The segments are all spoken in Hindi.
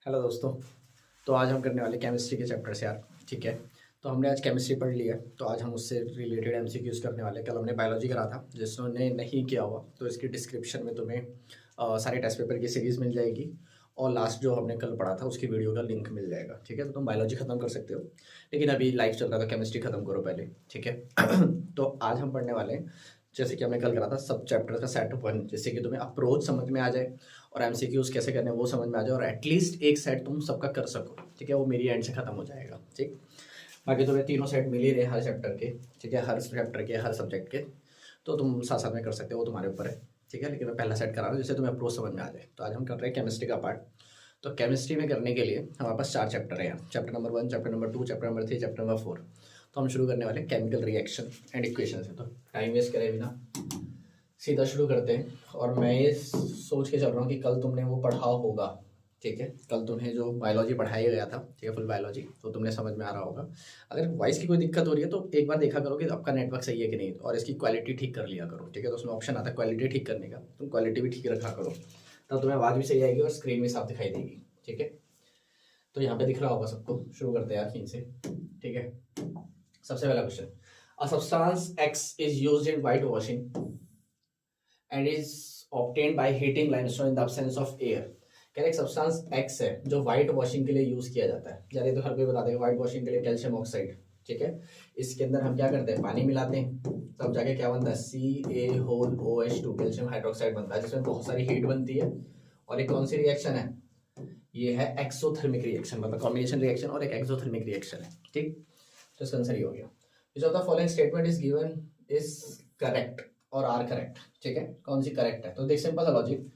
हेलो दोस्तों। तो आज हम करने वाले केमिस्ट्री के चैप्टर से यार। ठीक है। तो हमने आज केमिस्ट्री पढ़ लिया है, तो आज हम उससे रिलेटेड एमसीक्यूज करने वाले हैं। कल हमने बायोलॉजी करा था, जिसने नहीं किया हुआ तो इसकी डिस्क्रिप्शन में तुम्हें सारे टेस्ट पेपर की सीरीज़ मिल जाएगी, और लास्ट जो हमने कल पढ़ा था उसकी वीडियो का लिंक मिल जाएगा। ठीक है। तो तुम बायोलॉजी खत्म कर सकते हो, लेकिन अभी लाइव चल रहा था, केमिस्ट्री खत्म करो पहले। ठीक है। तो आज हम पढ़ने वाले हैं, जैसे कि हमने कल करा था, सब चैप्टर का सेट 1, जिससे कि तुम्हें अप्रोच समझ में आ जाए और एमसीक्यूज कैसे करने हैं वो समझ में आ जाए, और एटलीस्ट एक सेट तुम सबका कर सको। ठीक है। वो मेरी एंड से खत्म हो जाएगा। ठीक। बाकी तुम्हें तीनों सेट मिल ही रहे हर चैप्टर के। ठीक है। हर चैप्टर के, हर सब्जेक्ट के, तो तुम साथ साथ में कर सकते हो, वो तुम्हारे ऊपर है। ठीक है। लेकिन मैं पहला सेट करा रहा हूँ जिससे तुम्हें अप्रोच समझ में आ जाए। तो आज हम कर रहे हैं केमिस्ट्री का पार्ट। तो केमिस्ट्री में करने के लिए हमारे पास 4 चैप्टर हैं यहाँ। Chapter number 1, chapter number 2, chapter number 3, chapter number 4। तो हम शुरू करने वाले केमिकल रिएक्शन एंड इक्वेशन से। तो टाइम वेस्ट करे बिना सीधा शुरू करते हैं। और मैं ये सोच के चल रहा हूँ कि कल तुमने वो पढ़ा होगा। ठीक है। कल तुम्हें जो बायोलॉजी पढ़ाया गया था, ठीक है, फुल बायोलॉजी, तो तुमने समझ में आ रहा होगा। अगर वॉइस की कोई दिक्कत हो रही है तो एक बार देखा करो कि आपका नेटवर्क सही है कि नहीं, और इसकी क्वालिटी ठीक कर लिया करो। ठीक है। तो उसमें ऑप्शन आता है क्वालिटी ठीक करने का, तुम क्वालिटी भी ठीक रखा करो, तब तुम्हें आवाज़ भी सही आएगी और स्क्रीन भी साफ दिखाई देगी। ठीक है। तो यहाँ पे दिख रहा होगा सबको। शुरू करते हैं यार यहीं से। ठीक है। सबसे पहला question, a substance x is used in white washing and is obtained by heating limestone in the absence of air। कह रहे एक सब्सटेंस एक्स है जो व्हाइट वॉशिंग के लिए यूज किया जाता है। जरा तो हर कोई बता देगा व्हाइट वॉशिंग के लिए कैल्शियम ऑक्साइड। ठीक है। इसके अंदर हम क्या करते हैं, पानी मिलाते हैं, तब जाके क्या बनता है, CaOH2 कैल्शियम हाइड्रोक्साइड बनता है, जिसमें बहुत सारी हीट बनती है। और एक कौन सी रिएक्शन है, ये है एक्सोथर्मिक रिएक्शन, मतलब कॉम्बिनेशन रिएक्शन, और एक एक्सोथर्मिक रिएक्शन है। ठीक। तो इसका आंसर ये हो गया। विच of the following statement is given is correct और आर करेक्ट। ठीक है। कौन सी करेक्ट है, तो देख सिंपल सा लॉजिक,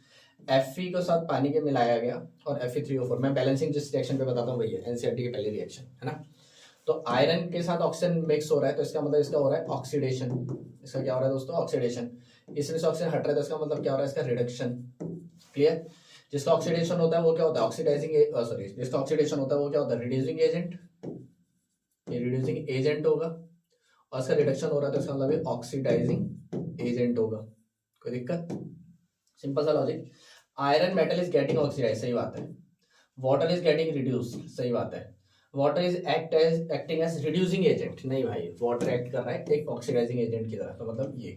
Fe के साथ पानी के मिलाया गया और Fe3O4, मैं बैलेंसिंग जिस रिएक्शन पे बताता हूँ वही है, एनसीईआरटी की पहली रिएक्शन है ना। तो आयरन के साथ ऑक्सीजन मिक्स हो रहा है, तो इसका मतलब इसका हो रहा है ऑक्सीडेशन। इसका क्या हो रहा है दोस्तों, ऑक्सीडेशन। इसमें से ऑक्सीजन हट रहा है, तो इसका मतलब क्या हो रहा है, इसका रिडक्शन। क्लियर। जिसका ऑक्सीडेशन होता है वो क्या होता है, ऑक्सीडाइजिंग, सॉरी, जिसका ऑक्सीडेशन होता है वो क्या होता है, रिड्यूसिंग एजेंट। ये रिड्यूसिंग एजेंट होगा, और इसका रिडक्शन हो रहा है तो इसका मतलब ये ऑक्सीडाइजिंग एजेंट होगा। कोई दिक्कत, सिंपल सा logic. Iron metal is getting oxidise, सही बात है। वाटर इज गेटिंग रिड्यूस, सही बात है। Water is acting as reducing agent, नहीं भाई, वाटर एक्ट कर रहा है एक ऑक्सीडाइजिंग एजेंट की तरह, तो मतलब ये।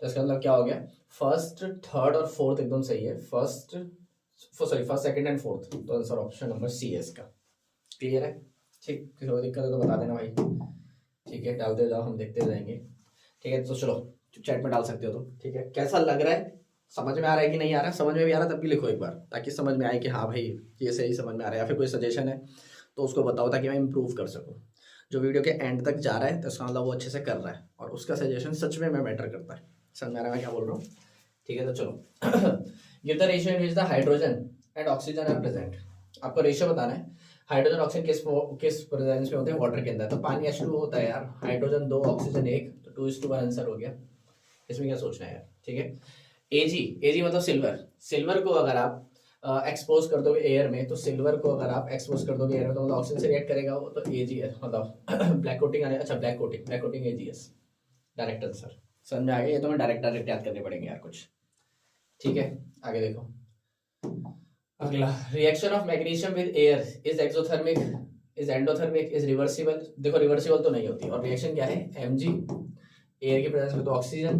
तो इसका मतलब क्या हो गया, फर्स्ट, थर्ड और फोर्थ एकदम सही है। फर्स्ट, सेकंड एंड फोर्थ, तो आंसर ऑप्शन नंबर सी है इसका। क्लियर है। ठीक, किसी को दिक्कत है तो बता देना भाई। ठीक है, डालते जाओ, हम देखते जाएंगे। ठीक है। तो चलो चैट में डाल सकते हो तुम। ठीक है। कैसा लग रहा है, समझ में आ रहा है कि नहीं आ रहा है, समझ में भी आ रहा है तब भी लिखो एक बार, ताकि समझ में आए कि हाँ भाई ये सही समझ में आ रहा है, या फिर कोई सजेशन है तो उसको बताओ ताकि मैं इंप्रूव कर सकूँ। जो वीडियो के एंड तक जा रहा है तो उसका मतलब वो अच्छे से कर रहा है, और उसका सजेशन सच में मैटर करता है। समझ में आ रहा है मैं क्या बोल रहा हूँ। ठीक है। तो चलो give the ratio in which the hydrogen and oxygen are present. आपको रेशियो बताना है, हाइड्रोजन ऑक्सीजन किस प्रेजेंस में होते हैं, वाटर के अंदर। तो पानी H2 होता है यार, हाइड्रोजन 2 ऑक्सीजन 1, तो 2:1 आंसर हो गया। इसमें क्या सोचना है यार। ठीक है। एजी मतलब सिल्वर। सिल्वर को अगर आप एक्सपोज कर दोगे एयर में, तो सिल्वर को अगर आप एक्सपोज कर दोगे एयर में तो मतलब ऑक्सीजन से रिएक्ट करेगा वो, तो एजीएस मतलब ब्लैक कोटिंग आने, अच्छा black coating AGS, direct answer. समझ में आ गया। ये तो मैं डायरेक्ट याद करने पड़ेंगे यार कुछ। ठीक है। आगे देखो, अगला, reaction of magnesium with air is exothermic, is endothermic, is reversible. देखो रिवर्सिबल तो नहीं होती, और रिएक्शन क्या है, Mg, एयर की प्रेजेंस में तो ऑक्सीजन,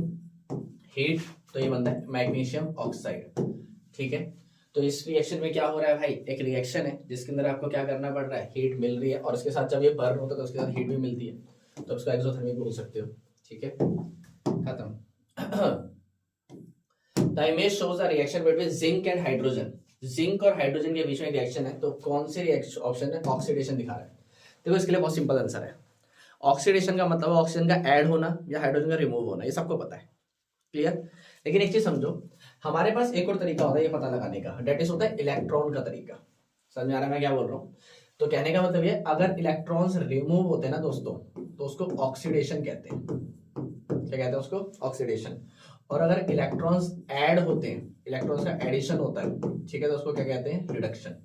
हीट, तो ये बनता है मैग्नीशियम ऑक्साइड। ठीक है। तो इस रिएक्शन में क्या हो रहा है भाई, एक रिएक्शन है जिसके अंदर आपको क्या करना पड़ रहा है, हीट मिल रही है, और उसके साथ जब ये बर्न होता है तो उसके साथ हीट भी मिलती है, तो उसको एक्सोथर्मिक बोल सकते हो। ठीक है। खत्म। The image shows the reaction between zinc and hydrogen. Zinc और हाइड्रोजन के बीच में रिएक्शन है, तो कौन सी रिएक्शन ऑप्शन है, ऑक्सीडेशन दिखा रहा है। देखो इसके लिए बहुत सिंपल आंसर है, ऑक्सीडेशन का मतलब ऑक्सीजन का ऐड होना या हाइड्रोजन का रिमूव होना, ये सबको पता है। क्लियर। लेकिन एक चीज समझो, हमारे पास एक और तरीका होता है ये पता लगाने का, डेट इज होता है इलेक्ट्रॉन का तरीका। समझ में आ रहा है मैं क्या बोल रहा हूँ। तो कहने का मतलब ये, अगर इलेक्ट्रॉन्स रिमूव होते हैं ना दोस्तों, तो उसको ऑक्सीडेशन कहते हैं। क्या कहते हैं उसको, ऑक्सीडेशन। और अगर इलेक्ट्रॉन्स ऐड होते हैं, इलेक्ट्रॉन्स का एडिशन होता है, ठीक है, तो उसको क्या कहते हैं, रिडक्शन।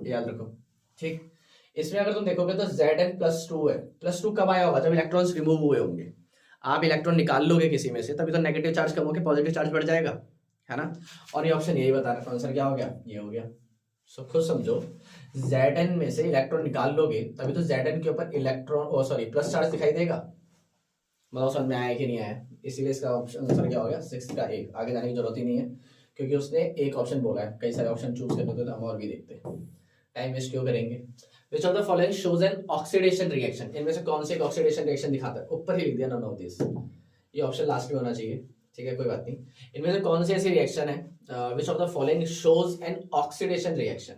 याद रखो। ठीक। इसमें अगर तुम देखोगे तो Zn+2 है। +2 कब आया होगा, जब इलेक्ट्रॉन्स रिमूव हुए होंगे। आप इलेक्ट्रॉन निकाल लोगे किसी में से, तभी तो नेगेटिव चार्ज कम होकर पॉजिटिव चार्ज बढ़ जाएगा, है ना। और ये ऑप्शन यही बता रहा है, आंसर क्या हो गया, ये हो गया। सो खुद समझो, Zn में से इलेक्ट्रॉन निकाल लोगे तभी तो Zn के ऊपर इलेक्ट्रॉन सॉरी प्लस चार्ज दिखाई देगा। मतलब समझ में आया कि नहीं आया? इसीलिए इसका ऑप्शन आंसर क्या हो गया 6 का 1। आगे जाने की जरूरत ही नहीं है क्योंकि उसने एक ऑप्शन बोला है, कई सारे ऑप्शन चूज करने होते तो हम और भी देखते हैं, टाइम वेस्ट क्यों करेंगे। विच of the following shows an oxidation reaction, इनमें से कौन से एक ऑक्सीडेशन रिएक्शन दिखाता है? ऊपर ही लिख दिया नन ऑफ दिस, ये ऑप्शन लास्ट में होना चाहिए, ठीक है कोई बात नहीं। इनमें से कौन सी ऐसी रिएक्शन है which of the following shows an oxidation reaction,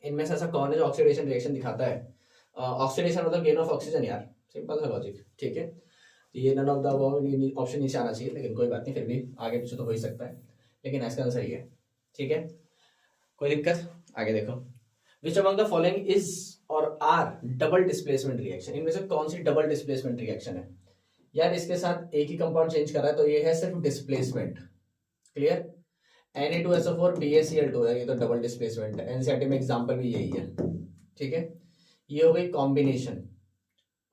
इनमें से ऐसा कौन है जो ऑक्सीडेशन रिएक्शन दिखाता है? ऑक्सीडेशन मतलब गेन ऑफ ऑक्सीजन यार, सिंपल सा लॉजिक, ठीक है। तो ये नन ऑफ द ऑप्शन नीचे आना चाहिए, लेकिन कोई बात नहीं, फिर भी आगे पीछे तो हो ही सकता है, लेकिन इसका आंसर ये है, ठीक है कोई दिक्कत। आगे देखो, विच among the following is or are double displacement reaction, इनमें से कौन सी डबल डिस्प्लेसमेंट रिएक्शन है? यार इसके साथ एक ही कंपाउंड चेंज कर रहा है तो ये है सिर्फ डिस्प्लेसमेंट, क्लियर। Na2SO4 BaCl2 है, ये तो डबल डिस्प्लेसमेंट है, एनसीईआरटी में एग्जांपल भी यही है, ठीक है। ये हो गई कॉम्बिनेशन,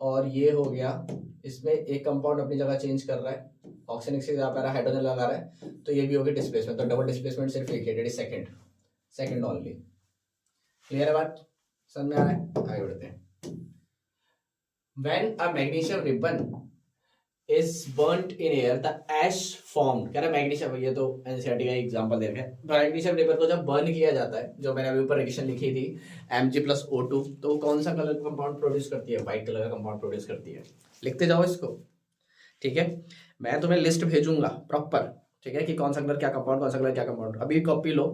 और ये हो गया इसमें एक कंपाउंड अपनी जगह चेंज कर रहा है, ऑक्सीजन की जगह पर हाइड्रोजन लगा रहा है, तो ये भी हो गई डिस्प्लेसमेंट। तो डबल डिस्प्लेसमेंट सिर्फ एक है, सेकंड ओनली, क्लियर है बात, समझ में आ रहा है? आगे बढ़ते हैं। When a magnesium ribbon is burnt in air, the ash formed, कह रहा है मैग्नीशियम, ये तो एनसीईआरटी का एग्जांपल दे रखा है। मैग्नीशियम रिबन को जब बर्न किया जाता है, जो मैंने अभी ऊपर रिएक्शन लिखी थी Mg+O2, तो वो कौन सा कलर का कंपाउंड प्रोड्यूस करती है? व्हाइट कलर का कंपाउंड प्रोड्यूस करती है। लिखते जाओ इसको, ठीक है। मैं तुम्हें लिस्ट भेजूंगा प्रॉपर, ठीक है, कि कौन सा कलर क्या कंपाउंड, कौन सा कलर क्या कंपाउंड। अभी कॉपी लो,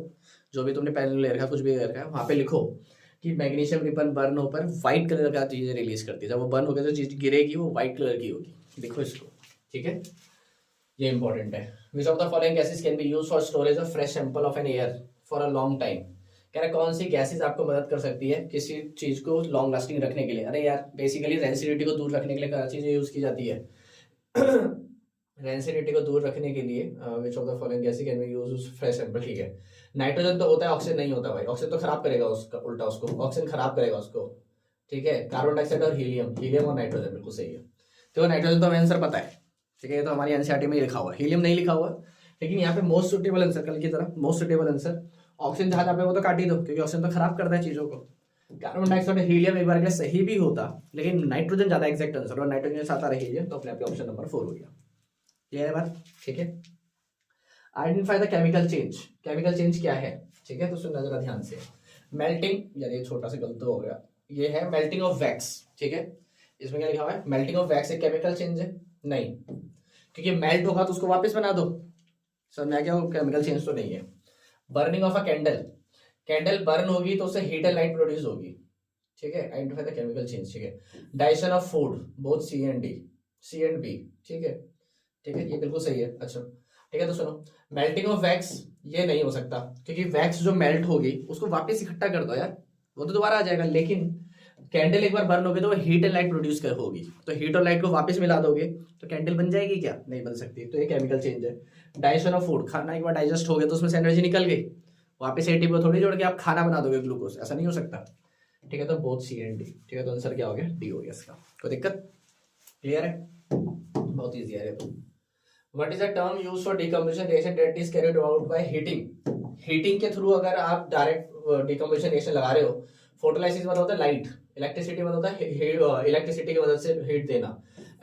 जो भी तुमने पेन ले रखा, कुछ भी ले रखा है, वहां पे लिखो कि मैग्नीशियम रिबन बर्न होकर व्हाइट कलर का चीजें रिलीज करती है। जब वो बर्न होकर जो चीज गिरेगी वो व्हाइट कलर की होगी, देखो इसको, ठीक है, ये इंपॉर्टेंट है। Which of the following gases can be used for storage of fresh sample of an air for a long time, कह रहा है कौन सी गैसेस आपको मदद कर सकती है किसी चीज को लॉन्ग लास्टिंग रखने के लिए? अरे यार बेसिकली रेंसिडिटी को दूर रखने के लिए क्या चीजें यूज की जाती है? रेंसिडिटी को दूर रखने के लिए विच of the following gases can be used fresh sample, ठीक है। नाइट्रोजन तो होता है, ऑक्सीजन नहीं होता भाई, ऑक्सीजन तो खराब करेगा उसका, उल्टा उसको ऑक्सीजन खराब करेगा उसको, ठीक है। कार्बन डाइऑक्साइड और हीलियम और नाइट्रोजन, बिल्कुल सही है। तो नाइट्रोजन तो हमें आंसर पता है, ठीक है, ये तो हमारी एनसीईआरटी में ही लिखा हुआ है। हीलियम नहीं लिखा हुआ, लेकिन यहाँ पे मोस्ट सुटेबल आंसर, कल की तरह मोस्ट सुटेबल आंसर ऑक्सीजन जहां जहाँ पे वो तो काट ही दो, क्योंकि ऑक्सीजन तो खराब करता है चीजों को। कार्बन डाइऑक्साइड और हीलियम एक बार के लिए सही भी होता, लेकिन नाइट्रोजन ज्यादा एग्जैक्ट आंसर, और नाइट्रोजन के साथ आ रहा है हीलियम, तो अपने आप ऑप्शन नंबर 4 हो गया। क्लियर है बात, ठीक है। Identify the chemical change, chemical change क्या है, ठीक है, तो सुनना जरा ध्यान से। मेल्टिंग, यार ये छोटा सा गलत हो गया, ये है मेल्टिंग ऑफ वैक्स, ठीक है। इसमें क्या लिखा हुआ है? मेल्टिंग ऑफ वैक्स एक केमिकल चेंज है? नहीं, क्योंकि मेल्ट होगा तो उसको वापस बना दो, समझ में क्या, केमिकल चेंज तो नहीं है। Burning of a candle, candle burn होगी तो उससे हीट एंड लाइट प्रोड्यूस होगी, ठीक है। आइडेंटिफाई द केमिकल चेंज, ठीक है। Digestion of food, both C and B, ठीक है, ठीक है, ये बिल्कुल सही है। अच्छा ठीक है, तो सुनो, मेल्टिंग ऑफ वैक्स ये नहीं हो सकता, क्योंकि वैक्स जो मेल्ट होगी उसको वापस इकट्ठा कर दो यार, वो तो दोबारा आ जाएगा। लेकिन कैंडल एक बार बर्न होगी तो वो हीट एंड लाइट प्रोड्यूस कर होगी, तो हीट और लाइट को वापस मिला दोगे तो कैंडल बन जाएगी क्या? नहीं बन सकती, तो ये केमिकल चेंज है। डाइजेशन ऑफ फूड, खाना एक बार डाइजेस्ट हो गया तो उसमें से एनर्जी निकल गई, वापस एटीपी को थोड़ी जोड़ के आप खाना बना दोगे ग्लूकोज, ऐसा नहीं हो सकता, ठीक है। तो बोथ सी एंड डी, ठीक है, तो आंसर क्या हो गया? डी हो गया इसका। कोई दिक्कत? क्लियर है, बहुत ईजी है ये तो। What is the term used for decomposition reaction that is carried out by heating? Heating के थ्रू अगर आप डायरेक्ट डिकम्पोजिशन रिएक्शन लगा रहे हो, फोटोलाइसिस मतलब होता है लाइट, इलेक्ट्रिसिटी मतलब होता है इलेक्ट्रिसिटी की मदद से हीट देना,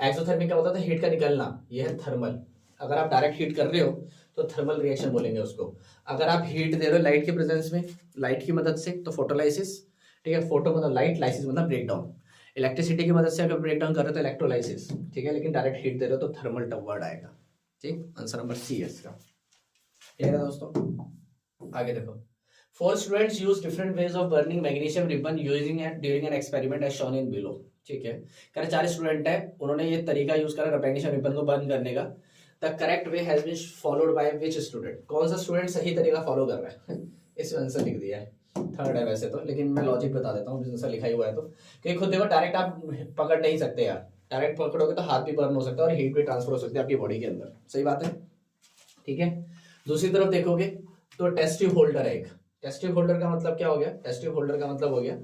एक्सोथर्मिक का मतलब होता है हीट का निकलना, यह है थर्मल। अगर आप डायरेक्ट हीट कर रहे हो तो थर्मल रिएक्शन बोलेंगे उसको। अगर आप हीट दे रहे हो लाइट के प्रेजेंस में, लाइट की मदद से, तो फोटोलाइसिस, ठीक है। फोटो मतलब लाइट, लाइसिस मतलब ब्रेकडाउन। इलेक्ट्रिसिटी की मदद से अगर ब्रेकडाउन कर रहे हो तो इलेक्ट्रोलाइसिस, ठीक है। लेकिन डायरेक्ट हीट दे रहे हो तो थर्मल वर्ड आएगा, ठीक। आंसर नंबर सी है इसका। ठीक है दोस्तों, आगे देखो। 4 students use different ways of burning magnesium ribbon using it during an experiment as shown in below, ठीक है। कह रहे 4 स्टूडेंट है, उन्होंने ये तरीका यूज करा मैग्नीशियम रिबन को बर्न करने का। The correct way has been followed by which student, कौन सा स्टूडेंट सही तरीका फॉलो कर रहा है? इसमें आंसर लिख दिया है, थर्ड है वैसे तो, लेकिन मैं लॉजिक बता देता हूँ आंसर लिखा ही हुआ है तो, क्योंकि खुद देखो डायरेक्ट आप पकड़ नहीं सकते यार, डायरेक्ट पकड़ोगे तो हाथ भी बर्न हो सकता है और हीट भी ट्रांसफर हो सकती है आपकी बॉडी के अंदर, सही बात है, ठीक है। दूसरी तरफ देखोगे तो टेस्ट ट्यूब होल्डर है एक। टेस्ट ट्यूब होल्डर का मतलब क्या हो गया? टेस्ट ट्यूब होल्डर का मतलब हो गया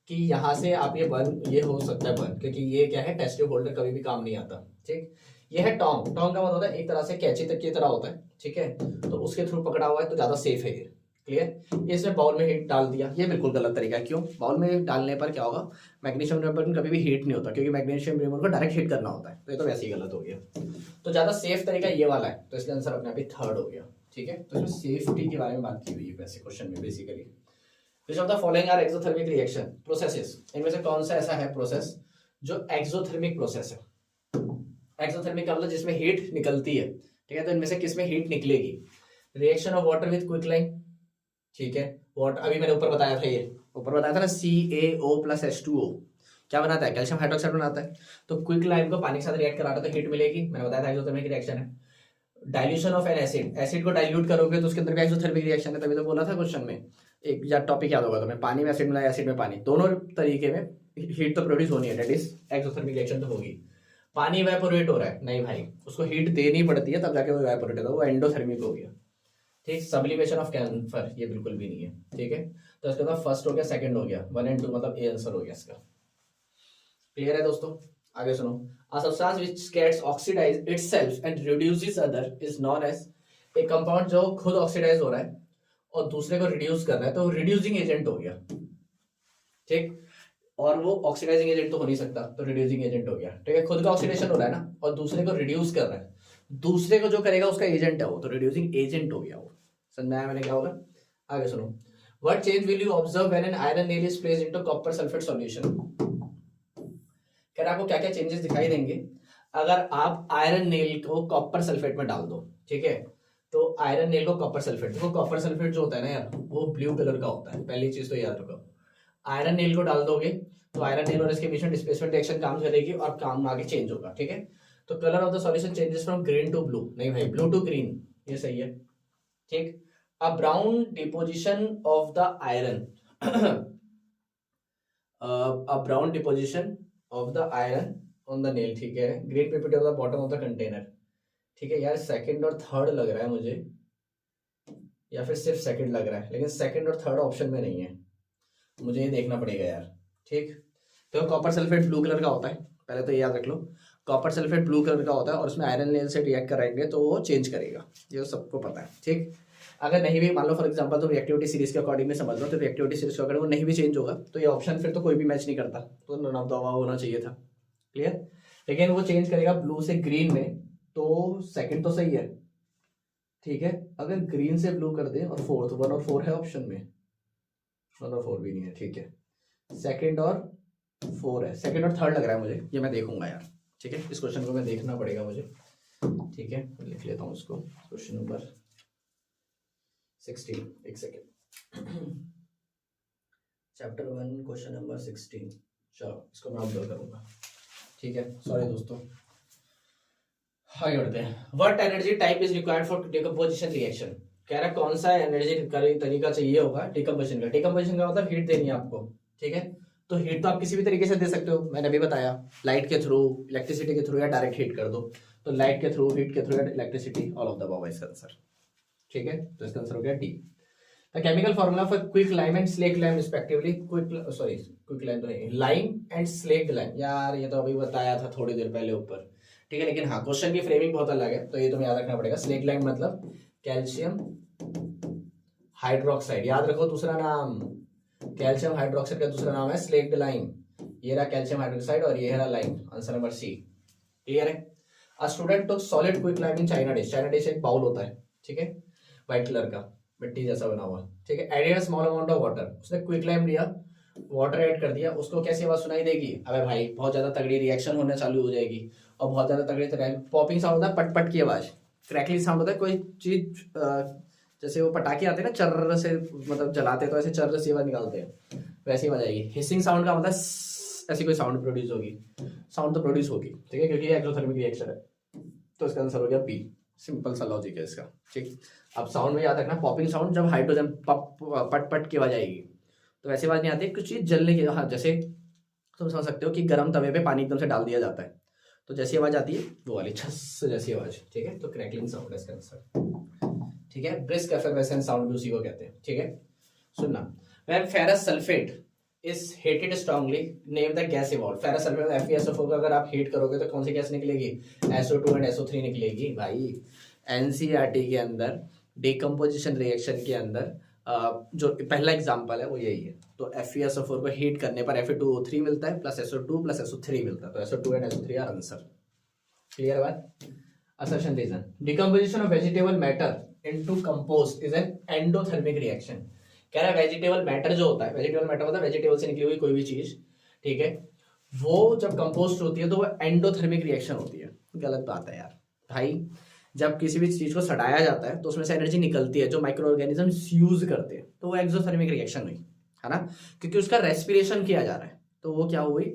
कि यहाँ से आप ये बर्न, ये हो सकता है बर्न, क्योंकि ये क्या है, टेस्ट ट्यूब होल्डर कभी भी काम नहीं आता, ठीक। ये है टोंग, टोंग का मतलब होता है एक तरह से कैंची तक की तरह होता है, ठीक है, तो उसके थ्रू पकड़ा हुआ है तो ज्यादा सेफ है ये, क्लियर। इसमें बाउल में हीट डाल दिया, ये बिल्कुल गलत तरीका है। क्यों? बाउल में डालने पर क्या होगा, मैग्नीशियम रिमूवर कभी भी हीट नहीं होता, क्योंकि मैग्नीशियम रिमूवर को डायरेक्ट हीट करना होता है, तो ये तो वैसे ही गलत हो गया। तो ज़्यादा सेफ तरीका ये वाला है, तो इसलिए आंसर अपने आप ही थर्ड हो गया। ठीक है, तो इसमें सेफ्टी के बारे में बात की हुई है वैसे क्वेश्चन में basically. Which of the following are exothermic reaction processes, इनमें से कौन सा ऐसा है प्रोसेस जो एक्सोथर्मिक प्रोसेस है। एक्सोथर्मिक का मतलब जिसमें हीट निकलती है, ठीक है, तो इनमें से किसमें हीट निकलेगी। रिएक्शन ऑफ वाटर विद क्विकलाइन, ठीक है, वाटर अभी मैंने ऊपर बताया था, ये ऊपर बताया था ना, CaO+H2O क्या बनाता है, कैल्शियम हाइड्रोक्साइड बनाता है। तो क्विकलाइन को पानी के साथ रिएक्ट कराना तो हीट मिलेगी, मैंने बताया था एक्सोथर्मिक रिएक्शन है। Dilution of an acid, acid को डाइल्यूट करोगे तो उसके अंदर भी एक्सोथर्मिक रिएक्शन है, तभी तो बोला था क्वेश्चन में, एक या टॉपिक याद होगा तुम्हें, पानी में एसिड मिलाया, एसिड में पानी, दोनों तरीके में हीट तो प्रोड्यूस होनी है, दैट इज एक्सोथर्मिक रिएक्शन तो होगी। पानी इवेपोरेट हो रहा है, नहीं भाई, उसको हीट देनी पड़ती है तब जाके वो इवेपोरेट होता है, वो एंडोथर्मिक हो गया। ठीक, सब्लिमेशन ऑफ कैम्फर, ये बिल्कुल भी नहीं है। ठीक है, तो इसका मतलब फर्स्ट हो गया, सेकंड हो गया, 1 और 2 मतलब ए आंसर हो गया इसका। क्लियर है दोस्तों, आगे सुनो। A substance which gets oxidized itself and reduces other is known as, एक कंपाउंड जो खुद ऑक्सीडाइज हो रहा है और दूसरे को रिड्यूस कर रहा है, तो रिड्यूसिंग एजेंट हो गया। ठीक, और वो ऑक्सीडाइजिंग एजेंट तो हो नहीं सकता, तो रिड्यूसिंग एजेंट हो गया। ठीक है, खुद का ऑक्सीडेशन हो रहा है ना, और दूसरे को रिड्यूस कर रहा है, दूसरे को जो करेगा उसका एजेंट है वो, तो रिड्यूसिंग एजेंट हो गया वो। समझाया मैंने क्या होगा, आगे सुनो। What change will you observe when an iron nail is placed into copper sulfate solution? कह रहा आपको क्या क्या चेंजेस दिखाई देंगे अगर आप आयरन नेल को कॉपर सल्फेट में डाल दो। ठीक है, तो आयरन नेल को कॉपर सल्फेट, देखो कॉपर सल्फेट जो होता है ना यार, वो ब्लू कलर का होता है, पहली चीज तो याद रखो। आयरन नेल को डाल दोगे तो आयरन नेल और इसके बीच में डिस्प्लेसमेंट रिएक्शन काम करेगी और काम आगे चेंज होगा। ठीक है, तो colour of the solution changes from green to blue, नहीं भाई ब्लू टू ग्रीन, ये सही है। ठीक, a brown deposition of the iron, a brown deposition of the iron on the nail, ठीक है, green ppt of the bottom of the container. ठीक है यार, सेकंड और थर्ड लग रहा है मुझे, या फिर सिर्फ सेकंड लग रहा है, लेकिन सेकंड और थर्ड ऑप्शन में नहीं है, मुझे ये देखना पड़ेगा यार। ठीक, तो कॉपर सल्फेट ब्लू कलर का होता है, पहले तो ये याद रख लो, कॉपर सल्फेट ब्लू कलर का होता है और उसमें आयरन नेल से रिएक्ट कराएंगे तो वो चेंज करेगा, ये सबको पता है। ठीक, अगर नहीं भी मान लो फॉर एग्जांपल तो रिएक्टिविटी सीरीज के अकॉर्डिंग में समझ लो, तो रिएक्टिविटी सीरीज के अकॉर्डिंग वो नहीं भी चेंज होगा तो ये ऑप्शन फिर तो कोई भी मैच नहीं करता, तो नन ऑफ द अबव होना चाहिए था। क्लियर, लेकिन वो चेंज करेगा ब्लू से ग्रीन में, तो सेकंड तो सही है। ठीक है, अगर ग्रीन से ब्लू कर दे और फोर्थ, 1 और 4 है ऑप्शन में, 1 और 4 भी नहीं है। ठीक है, सेकंड और 4 है, सेकंड और थर्ड लग रहा है मुझे, ये मैं देखूंगा यार। ठीक है, इस क्वेश्चन को मैं देखना पड़ेगा मुझे। ठीक है, लिख लेता हूँ इसको, क्वेश्चन नंबर 16, एक सेकेंड, चैप्टर 1 क्वेश्चन नंबर 16, चलो इसको मैं अपलोड करूंगा। ठीक है, सॉरी दोस्तों, आगे बढ़ते हैं। What energy type is required for decomposition reaction, कह रहा कौन सा एनर्जी तरीका चाहिए होगा डिकम्पोजिशन का। डिकम्पोजिशन का मतलब हीट देनी है आपको। ठीक है, तो हीट तो आप किसी भी तरीके से दे सकते हो, मैंने अभी बताया, लाइट के थ्रू, इलेक्ट्रिसिटी के थ्रू, या डायरेक्ट हीट कर दो, तो लाइट के थ्रू, हीट के थ्रू, या electricity, all of the above इसका आंसर। ठीक है, तो इसका आंसर हो गया D. The chemical formula for quick lime and slaked lime respectively, quick lime तो नहीं, लाइम एंड स्लेक्ट लाइम, यार ये तो अभी बताया था थोड़ी देर पहले ऊपर। ठीक है, लेकिन हाँ क्वेश्चन की फ्रेमिंग बहुत अलग है, तो ये तुम्हें याद रखना पड़ेगा। स्लेक्ट लाइम मतलब कैल्शियम हाइड्रोक्साइड, याद रखो दूसरा नाम, कैल्शियम हाइड्रोक्साइड का दूसरा नाम है स्लेक्ट लाइम। ये रहा कैल्शियम हाइड्रोक्साइड और ये रहा lime, answer number C. Clear है। A student took solid quicklime in china dish, china dish एक बाउल होता है, ठीक है, व्हाइट कलर का, मिट्टी जैसा बना हुआ। ठीक है, added small amount of water, उसने क्विक लाइम लिया, वाटर ऐड कर दिया, उसको कैसी आवाज सुनाई देगी, अबे भाई बहुत ज्यादा तगड़ी रिएक्शन होने चालू हो जाएगी, और बहुत ज्यादा तगड़ी पॉपिंग साउंड होता है, पट पट की आवाज, क्रैकलिंग साउंड होता है, कोई चीज जैसे वो पटाखे आते हैं ना चर्र से, मतलब जलाते तो ऐसे चर्र से आवाज निकालते हैं, वैसी आवाज आएगी। हिसिंग साउंड का मतलब ऐसी कोई साउंड प्रोड्यूस होगी, साउंड तो प्रोड्यूस होगी। ठीक है, क्योंकि ये एक्सोथर्मिक रिएक्शन है, तो इसका आंसर हो गया बी, सिंपल सा लॉजिक है इसका। ठीक, अब साउंड में याद रखना, पॉपिंग साउंड जब हाइड्रोजन पट पट की आवाज आएगी, तो वैसी आवाज नहीं आती, कुछ चीज जलने की, हाँ जैसे तुम समझ सकते हो कि गर्म तवे पे पानी एकदम से डाल दिया जाता है, तो जैसी आवाज आती है वो वाली छस जैसी आवाज। ठीक है, तो क्रैकलिंग साउंड है इसका आंसर। ठीक है, ब्रिस्क एफरवेसेंट साउंड भी उसी को कहते हैं। ठीक है, सुनना, when ferrous sulphate is hated strongly, name the gas evolve. Ferrous sulphate FeSO4 को अगर आप हीट करोगे तो कौन सी गैस निकलेगी, SO2 एंड SO3 निकलेगी। भाई NCERT के अंदर डिकम्पोजिशन रिएक्शन के अंदर जो पहला एग्जांपल है वो यही है। तो FeSO4 को हीट करने पर Fe2O3 मिलता है प्लस SO2 प्लस SO3 मिलता है। तो SO2 and SO3 are answer. Clear बात। Assertion reason, decomposition of vegetable matter into compost is an endothermic reaction. कह रहा है वेजिटेबल मैटर जो होता है, वेजिटेबल मैटर मतलब वेजिटेबल से निकली हुई कोई भी चीज, ठीक है, वो जब कंपोस्ट होती है तो वो एंडोथर्मिक रिएक्शन होती है। गलत बात है यार भाई, जब किसी भी चीज को सड़ाया जाता है तो उसमें से एनर्जी निकलती है जो माइक्रो ऑर्गेनिजम्स यूज करते हैं, तो वो एक्सोथर्मिक रिएक्शन हुई, है ना, क्योंकि उसका रेस्पिरेशन किया जा रहा है, तो वो क्या हुई,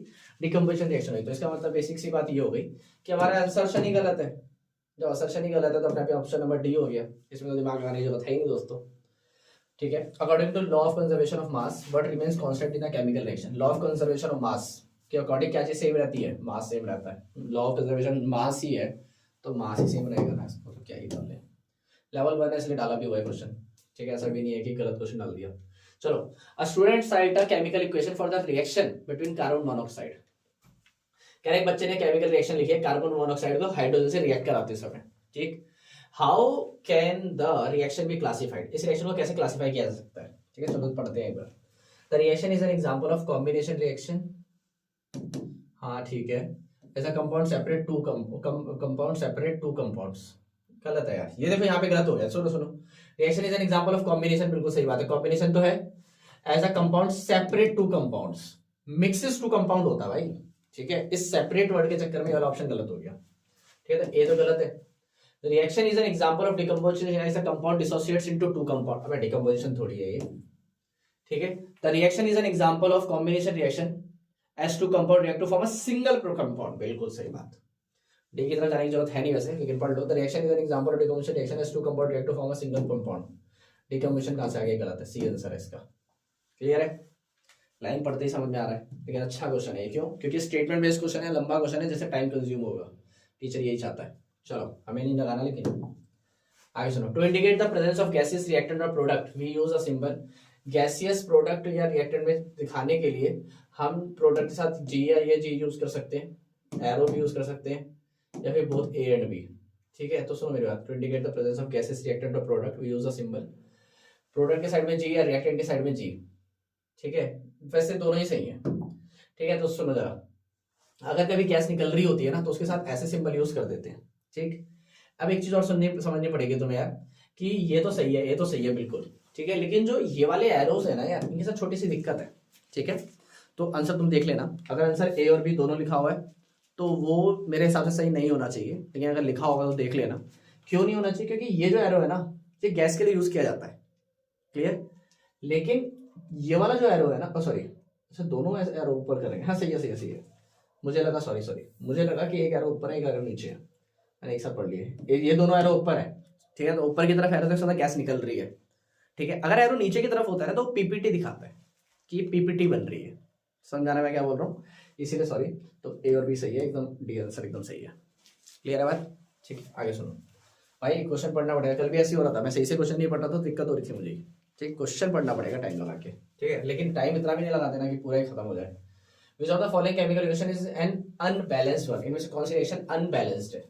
डिकम्पोजिशन रिएक्शन हुई। तो इसका मतलब बेसिक सी बात ये हो गई कि हमारा असर्शन ही गलत है। जब असर्शन ही गलत है तो अपने ऑप्शन नंबर डी हो गया, इसमें तो दिमाग लगाने की जरूरत है ही नहीं दोस्तों, ठीक है। According to law of conservation of mass what remains constant in a chemical reaction. Law of conservation of mass के अकॉर्डिंग क्या चीज सेम रहती है, मास सेम रहता है। लॉ ऑफ कंजर्वेशन मास ही है तो मास ही सेम रहेगा ना, इसको तो क्या ही डाल लें। लेवल 1 है इसलिए डाला भी हुआ है क्वेश्चन, ठीक है, ऐसा भी नहीं है कि गलत क्वेश्चन डाल दिया। चलो, a student right a chemical equation for the reaction between carbon monoxide. कह रहे एक बच्चे ने केमिकल रिएक्शन लिखी है कार्बन मोनोऑक्साइड को हाइड्रोजन से रिएक्ट कराते समय, ठीक। How can the reaction be classified, इस रिएक्शन को कैसे क्लासिफाई किया जा सकता है, ठीक है, चलो पढ़ते हैं एक बार। The reaction is an example of combination reaction, हाँ ठीक है, ऐसा compound separate to compound separate to compounds. गलत है यार, ये देखो यहाँ पे गलत हो गया, सुनो सुनो। Reaction is an example of combination, बिल्कुल सही बात है, कॉम्बिनेशन तो है। As a compound separate to compounds, mixes to compound होता है भाई, ठीक है, इस सेपरेट वर्ड के चक्कर में वाला ऑप्शन गलत हो गया, ठीक है, तो ये तो गलत है। Reaction is an example of decomposition as a compound dissociates into two compound. अबे डिकम्पोजिशन थोड़ी है ये, ठीक है। The reaction is an example of combination reaction as two compound react to form a single compound, बिल्कुल सही बात। डी की तरफ जाने की जरूरत है नहीं वैसे, लेकिन पढ़ लो। The reaction is an example of decomposition reaction as two compound react to form a single compound. Decomposition कहां से आ गया, गलत है, सी आंसर है इसका। क्लियर है, लाइन पढ़ते ही समझ में आ रहा है, लेकिन अच्छा क्वेश्चन है। क्यों, क्योंकि स्टेटमेंट बेस्ड क्वेश्चन है, लंबा क्वेश्चन है, जैसे टाइम कंज्यूम होगा, टीचर यही चाहता है। चलो हमें नहीं लगाना, लेकिन आगे सुनो। To indicate the presence of gaseous reactant और product we use a symbol. Gaseous product या रिएक्टेंट में दिखाने के लिए हम प्रोडक्ट के साथ जी या ये जी यूज कर सकते हैं, एरो भी यूज कर सकते हैं, या फिर बोथ ए एंड बी, ठीक है। तो सुनो मेरी बात, to indicate the presence of gaseous reactant और product we use a symbol. Product के साइड में जी या रिएक्टेंट के साइड में जी, ठीक है, वैसे दोनों ही सही है, ठीक है। तो सुनो जरा, अगर कभी गैस निकल रही होती है ना तो उसके साथ ऐसे सिंबल यूज कर देते हैं, ठीक। अब एक चीज और समझनी पड़ेगी तुम्हें यार, कि ये तो सही है, ये तो सही है बिल्कुल, ठीक है, लेकिन जो ये वाले एरोज है ना यार, इनके साथ छोटी सी दिक्कत है, ठीक है। तो आंसर तुम देख लेना, अगर आंसर ए और बी दोनों लिखा हुआ है तो वो मेरे हिसाब से सही नहीं होना चाहिए, लेकिन अगर लिखा होगा तो देख लेना। क्यों नहीं होना चाहिए, क्योंकि ये जो एरो है ना, ये गैस के लिए यूज किया जाता है, क्लियर। लेकिन ये वाला जो एरो है ना, सॉरी, अच्छा दोनों एरो ऊपर करेंगे, हाँ सही है, सही है, सही है। मुझे लगा, सॉरी, मुझे लगा कि एक एरो ऊपर है, एक एरो नीचे है, मैंने एक साथ पढ़ लिए। ये दोनों एरो ऊपर है, ठीक है, तो ऊपर की तरफ एरो देख सकते हैं गैस निकल रही है, ठीक है। अगर एरो नीचे की तरफ होता है ना तो पीपीटी दिखाता है कि पीपीटी बन रही है, समझाना मैं क्या बोल रहा हूँ, इसीलिए सॉरी। तो ए और बी सही है, एकदम डी आंसर एकदम सही है। क्लियर है बात, ठीक है। आगे सुनो भाई, क्वेश्चन पढ़ना पड़ेगा, कल भी ऐसे हो रहा था, मैं सही से क्वेश्चन नहीं पढ़ता तो दिक्कत हो रही थी मुझे, ठीक। क्वेश्चन पढ़ना पड़ेगा टाइम लगा के, ठीक है, लेकिन टाइम इतना भी नहीं लगा देना कि पूरा ही खत्म हो जाए। विच of the following chemical reaction is N unbalanced one, इनमें से कौन सी रिएक्शन अनबैलेंस्ड है।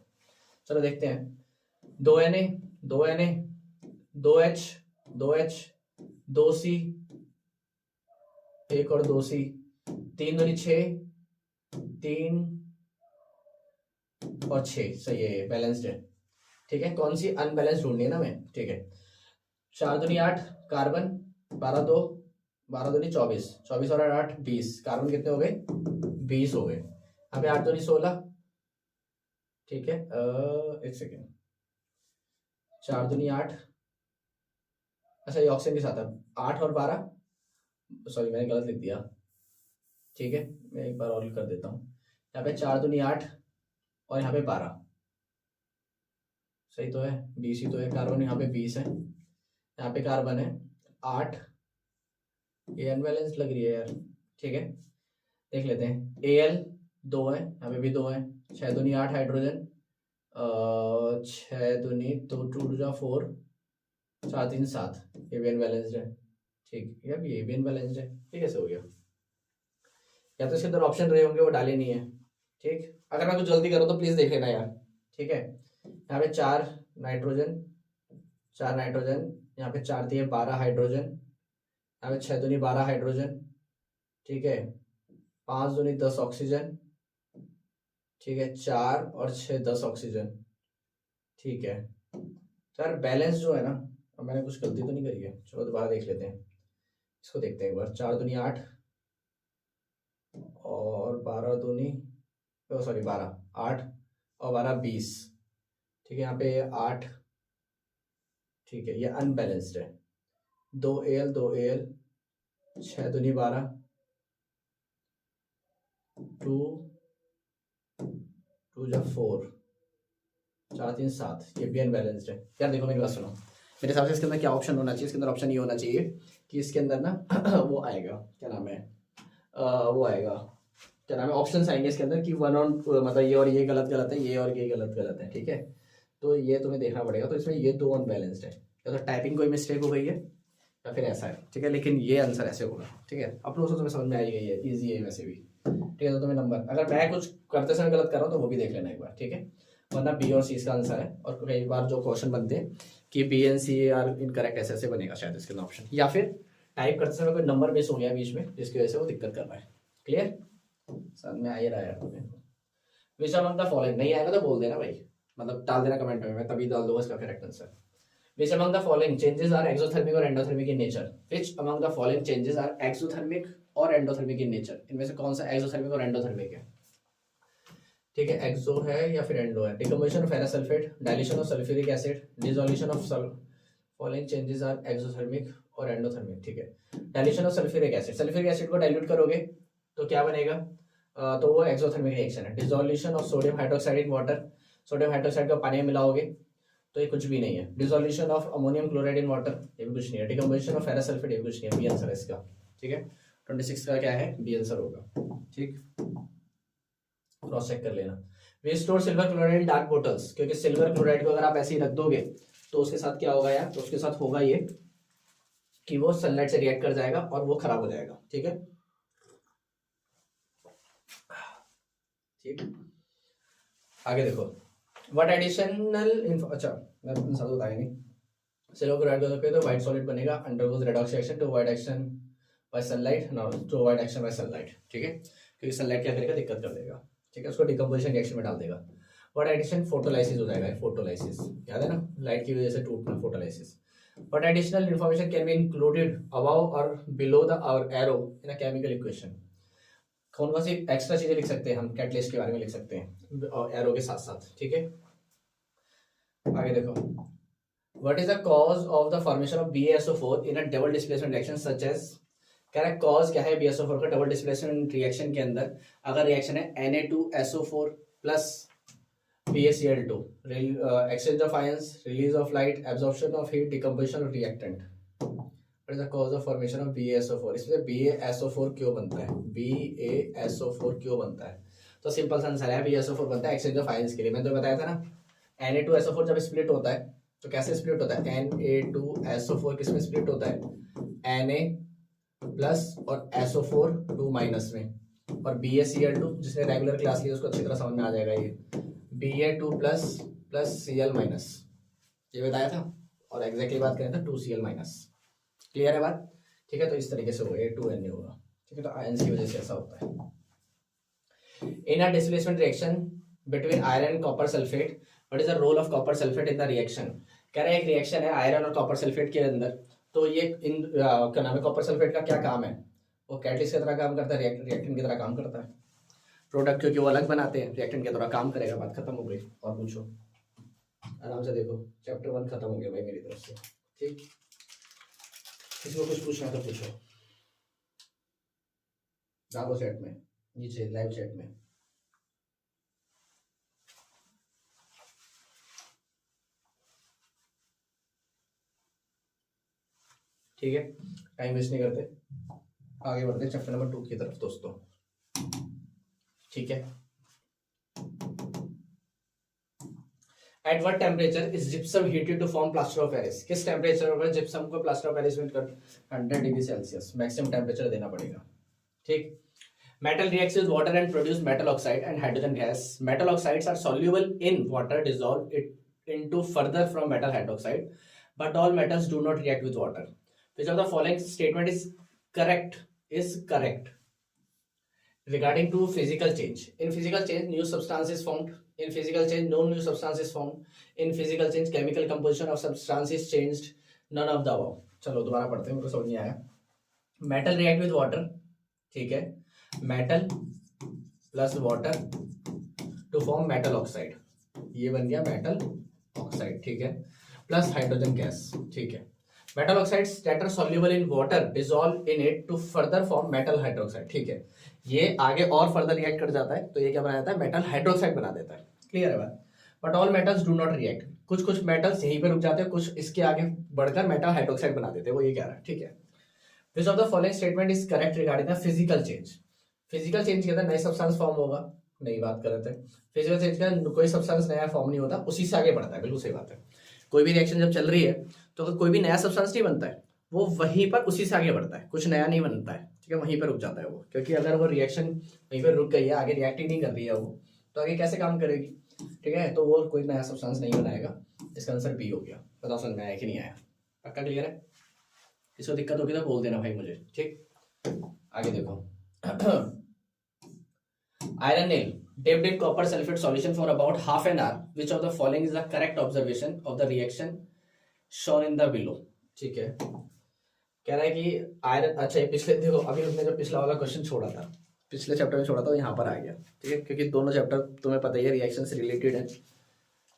चलो देखते हैं। 2Na 2Na 2H 2H 2C, एक और 2C, 3 दूनी 6, 3 और 6, सही है, बैलेंस्ड है, ठीक है। कौन सी अनबैलेंस ढूंढनी है ना मैं, ठीक है। 4 दूनी 8 कार्बन, 12 दूनी 24, 24 और 8 20, कार्बन कितने हो गए, 20 हो गए। यहाँ पे 8 दूनी 16, ठीक है, एक सेकेंड, 4 दूनी 8, अच्छा ये ऑक्सीजन के साथ है, 8 और 12, सॉरी मैंने गलत लिख दिया, ठीक है, मैं एक बार और कर देता हूँ। यहाँ पे 4 दूनी 8 और यहाँ पे 12, सही तो है, 20 ही तो है, कार्बन यहाँ पे 20 है, यहाँ पे कार्बन है 8, ये अनबैलेंस लग रही है यार, ठीक है, देख लेते हैं। Al 2 है, यहाँ पे भी 2 है, 6 दूनी 8 हाइड्रोजन, 6 दूनी तो 2 जा 4, 4 3 7, ये भी अनबैलेंस्ड है, ठीक है, ये भी अनबैलेंस्ड है, ये कैसे हो गया, या तो इसके अंदर ऑप्शन रहे होंगे वो डाले नहीं है, ठीक। अगर मैं कुछ जल्दी करूँ तो प्लीज देख लेना यार, ठीक है। यहाँ पे 4 नाइट्रोजन यहाँ पे 4 दिए 12 हाइड्रोजन, यहाँ पे 6 दूनी 12 हाइड्रोजन, ठीक है, 5 दूनी 10 ऑक्सीजन, ठीक है, 4 और 6 10 ऑक्सीजन, ठीक है। तो यार बैलेंस जो है ना, अब मैंने कुछ गलती तो नहीं करी है, चलो दोबारा देख लेते हैं, इसको देखते हैं एक बार। 4 दूनी 8 और 12 दूनी, सॉरी 12, 8 और 12 20, ठीक है, यहाँ पे 8, ठीक है, ये अनबैलेंस्ड है। 2 AL 2 AL, 6 दूनी 12, 2 2 जा 4, 4 3 7, ये भी अनबैलेंस्ड है। यार देखो मेरी बात सुनो, मेरे हिसाब से इसके अंदर क्या ऑप्शन होना चाहिए, इसके अंदर ऑप्शन ये होना चाहिए कि इसके अंदर ना वो आएगा, क्या नाम है, वो आएगा, क्या नाम है, ऑप्शंस आएंगे इसके अंदर कि वन ऑन, मतलब ये और ये गलत गलत है, ये और ये गलत गलत है, ठीक है। तो ये तुम्हें देखना पड़ेगा। तो इसमें ये 2 अनबैलेंस्ड है, या तो टाइपिंग कोई मिस्टेक हो गई है या फिर ऐसा है, ठीक है, लेकिन ये आंसर ऐसे होगा, ठीक है। अपलोड से तुम्हें समझ में आई गई है, ईजी है वैसे भी, ठीक है। तो तुम्हें नंबर, अगर मैं कुछ करते समय गलत कर रहा हूँ तो वो भी देख लेना एक बार, ठीक है, वरना बी और सी इसका आंसर है। और कई बार जो क्वेश्चन बनते हैं कि B and C are incorrect, ऐसे ऐसे बनेगा शायद इसके अंदर ऑप्शन, या फिर टाइप करते समय कोई नंबर मिस हो गया बीच में जिसकी वजह से वो दिक्कत कर रहा है। क्लियर, समझ में आ ही रहा है तुम्हें। विच अमंग द फॉलोइंग, नहीं आएगा तो बोल देना भाई, मतलब डाल देना कमेंट में, मैं तभी डाल दूंगा इसका correct answer. Which among the following changes are exothermic और endothermic in nature, which among the following changes are exothermic और एंडोथर्मिक इन नेचर, इनमें से कौन सा एक्सोथर्मिक और एंडोथर्मिक है, ठीक है, एक्सो है या फिर एंडो है। Decomposition of ferrous sulphate, dilution of sulphuric acid, dissolution of following changes are exothermic और एंडोथर्मिक, ठीक है। Dilution of sulphuric acid, sulphuric acid को डाइल्यूट करोगे तो क्या बनेगा, तो वो एक्सोथर्मिक रिएक्शन है। Dissolution of sodium hydroxide in water, sodium hydroxide को पानी में मिलाओगे तो ये कुछ भी नहीं है। Dissolution of ammonium chloride in water, ये भी कुछ नहीं है। डिकम्पोजिशन ऑफ फेरस सल्फेट, ये भी कुछ नहीं है। बी आंसर है इसका, ठीक है। 26 का क्या है, बी आंसर होगा, ठीक, क्रॉस चेक कर लेना। We store silver chloride in dark bottles, क्योंकि सिल्वर क्लोराइड को अगर आप ऐसे ही रख दोगे तो उसके साथ क्या होगा यार, तो उसके साथ होगा ये कि वो सनलाइट से रिएक्ट कर जाएगा और वो खराब हो जाएगा, ठीक है, ठीक। आगे देखो, व्हाट एडिशनल, अच्छा मैं अपने साथ बताया नहीं। सिल्वर क्लोराइड को रखोगे तो व्हाइट सॉलिड बनेगा, undergoes redox reaction to white action by sunlight, no to white action by sunlight, ठीक है, क्योंकि सनलाइट क्या करेगा, दिक्कत कर देगा, ठीक है, उसको डिकम्पोजिशन रिएक्शन में डाल देगा। व्हाट एडिशन, फोटोलाइसिस हो जाएगा, फोटोलाइसिस याद है ना, लाइट की वजह से टूटना, photolysis. What additional information can be included above और below the our arrow in a chemical equation, कौन सी एक्स्ट्रा चीजें लिख सकते हैं हम, कैटलिस्ट के बारे में लिख सकते हैं एरो के साथ साथ, ठीक है। आगे देखो, what is the cause of the formation of BaSO4 in a double displacement reaction such as, कह रहा है कॉज क्या है BaSO4 का डबल डिस्प्लेसमेंट रिएक्शन के अंदर। अगर रिएक्शन है Na2SO4 plus BaCl2, exchange of ions, release of light, absorption of heat, decomposition of reactant, what is the cause of formation of BaSO4। इसमें BaSO4 क्यों बनता है, BaSO4 क्यों बनता है, तो सिंपल सा आंसर है, BaSO4 बनता है एक्सचेंज ऑफ आयंस के लिए। मैंने तो बताया था ना, Na2SO4 जब स्प्लिट होता है तो कैसे स्प्लिट होता है, Na2SO4 किसमें स्प्लिट होता है, Na प्लस और SO4 2 माइनस में, और BaCl2 जिसने रेगुलर क्लास लिया उसको अच्छी तरह समझ में आ जाएगा, ये Ba2 plus plus Cl minus, ये बताया था, और एग्जैक्टली बात करें तो 2Cl माइनस। क्लियर है बात, ठीक है। तो इस तरीके से होगा, A2Na होगा, ठीक है। तो आयंस की वजह से ऐसा होता है। In a displacement reaction between iron and copper sulphate, what is the role of copper sulphate in the reaction. कह रहे हैं एक रिएक्शन है आयरन और कॉपर सल्फेट के अंदर, तो ये इन क्या नाम है, कॉपर सल्फेट का क्या काम है, वो कैटलिस्ट की तरह काम करता है, रिएक्टेंट की तरह काम करता है। प्रोडक्ट क्योंकि वो अलग बनाते हैं, रिएक्टेंट की तरह काम करेगा, बात खत्म हो गई। और पूछो, आराम से देखो, चैप्टर 1 खत्म हो गया भाई मेरी तरफ से, ठीक। किसी को कुछ पूछना तो पूछो, डालो चैट में, नीचे लाइव चैट में। ठीक है, टाइम वेस्ट नहीं करते, आगे बढ़ते चैप्टर नंबर 2 की तरफ दोस्तों, ठीक है। At what temperature is gypsum heated to form plaster of Paris, किस टेम्परेचर पर जिप्सम को प्लास्टर ऑफ पेरिस में कर 100 डिग्री सेल्सियस मैक्सिमम टेम्परेचर देना पड़ेगा, ठीक। Metal reacts with water and produce metal oxide and hydrogen gas. Metal oxides are soluble in water, dissolve it into further from metal hydroxide. but all metals do not react with water. Which of the following statement is correct? Regarding to physical change. In physical change, new substance is formed. In physical change, no new substance is formed. In physical change, chemical composition of substance is changed. None of the above. चलो दोबारा पढ़ते हैं, मेरे को समझ नहीं आया. मेटल रिएक्ट विद वाटर, ठीक है, metal plus water to form metal oxide, ये बन गया मेटल ऑक्साइड, ठीक है, प्लस हाइड्रोजन गैस, ठीक है. Metal oxides that are soluble in water dissolve in it to further form metal hydroxide, ठीक है. ये आगे और फर्दर रिएक्ट कर जाता है तो ये क्या बना देता है, मेटल हाइड्रोक्साइड बना देता है. क्लियर है बात. But all metals do not react. कुछ मेटल्स यहीं पे रुक जाते हैं, कुछ इसके आगे बढ़कर मेटल हाइड्रोक्साइड बना देते हैं, वो ये कह रहा है, ठीक है. Which of the following statement is correct regarding the physical change. Physical change के अंदर नए सब्सटेंस फॉर्म होगा, नई बात कर रहे थे. फिजिकल चेंज का कोई सब्सटेंस नया फॉर्म नहीं होता, उसी से आगे बढ़ता है, बिल्कुल सही बात है. कोई भी रिएक्शन जब चल रही है तो अगर कोई भी नया सब्सटेंस नहीं बनता है, वो वहीं पर उसी से आगे बढ़ता है, कुछ नया नहीं बनता है, ठीक है, वहीं पर रुक जाता है वो. क्योंकि अगर वो रिएक्शन वहीं पर रुक गई है, आगे रिएक्ट ही नहीं कर रही है वो, तो आगे कैसे काम करेगी, ठीक है. तो वो कोई नया सब्सटेंस नहीं बनाएगा. इसका आंसर बी हो गया. बताओ समझ में आया कि नहीं आया? पक्का क्लियर है? इसको दिक्कत होगी तो बोल देना भाई मुझे, ठीक. आगे देखो. Iron nail dipped in copper sulfate solution for about half an hour. Which of the following is the correct observation of the reaction shown in the below? ठीक है, कह रहा है कि आयरन, अच्छा ये पिछले देखो, अभी हमने जो पिछला वाला क्वेश्चन छोड़ा था, पिछले चैप्टर में छोड़ा था, यहाँ पर आ गया, ठीक है, क्योंकि दोनों चैप्टर तुम्हें पता ही है रिएक्शन से रिलेटेड है,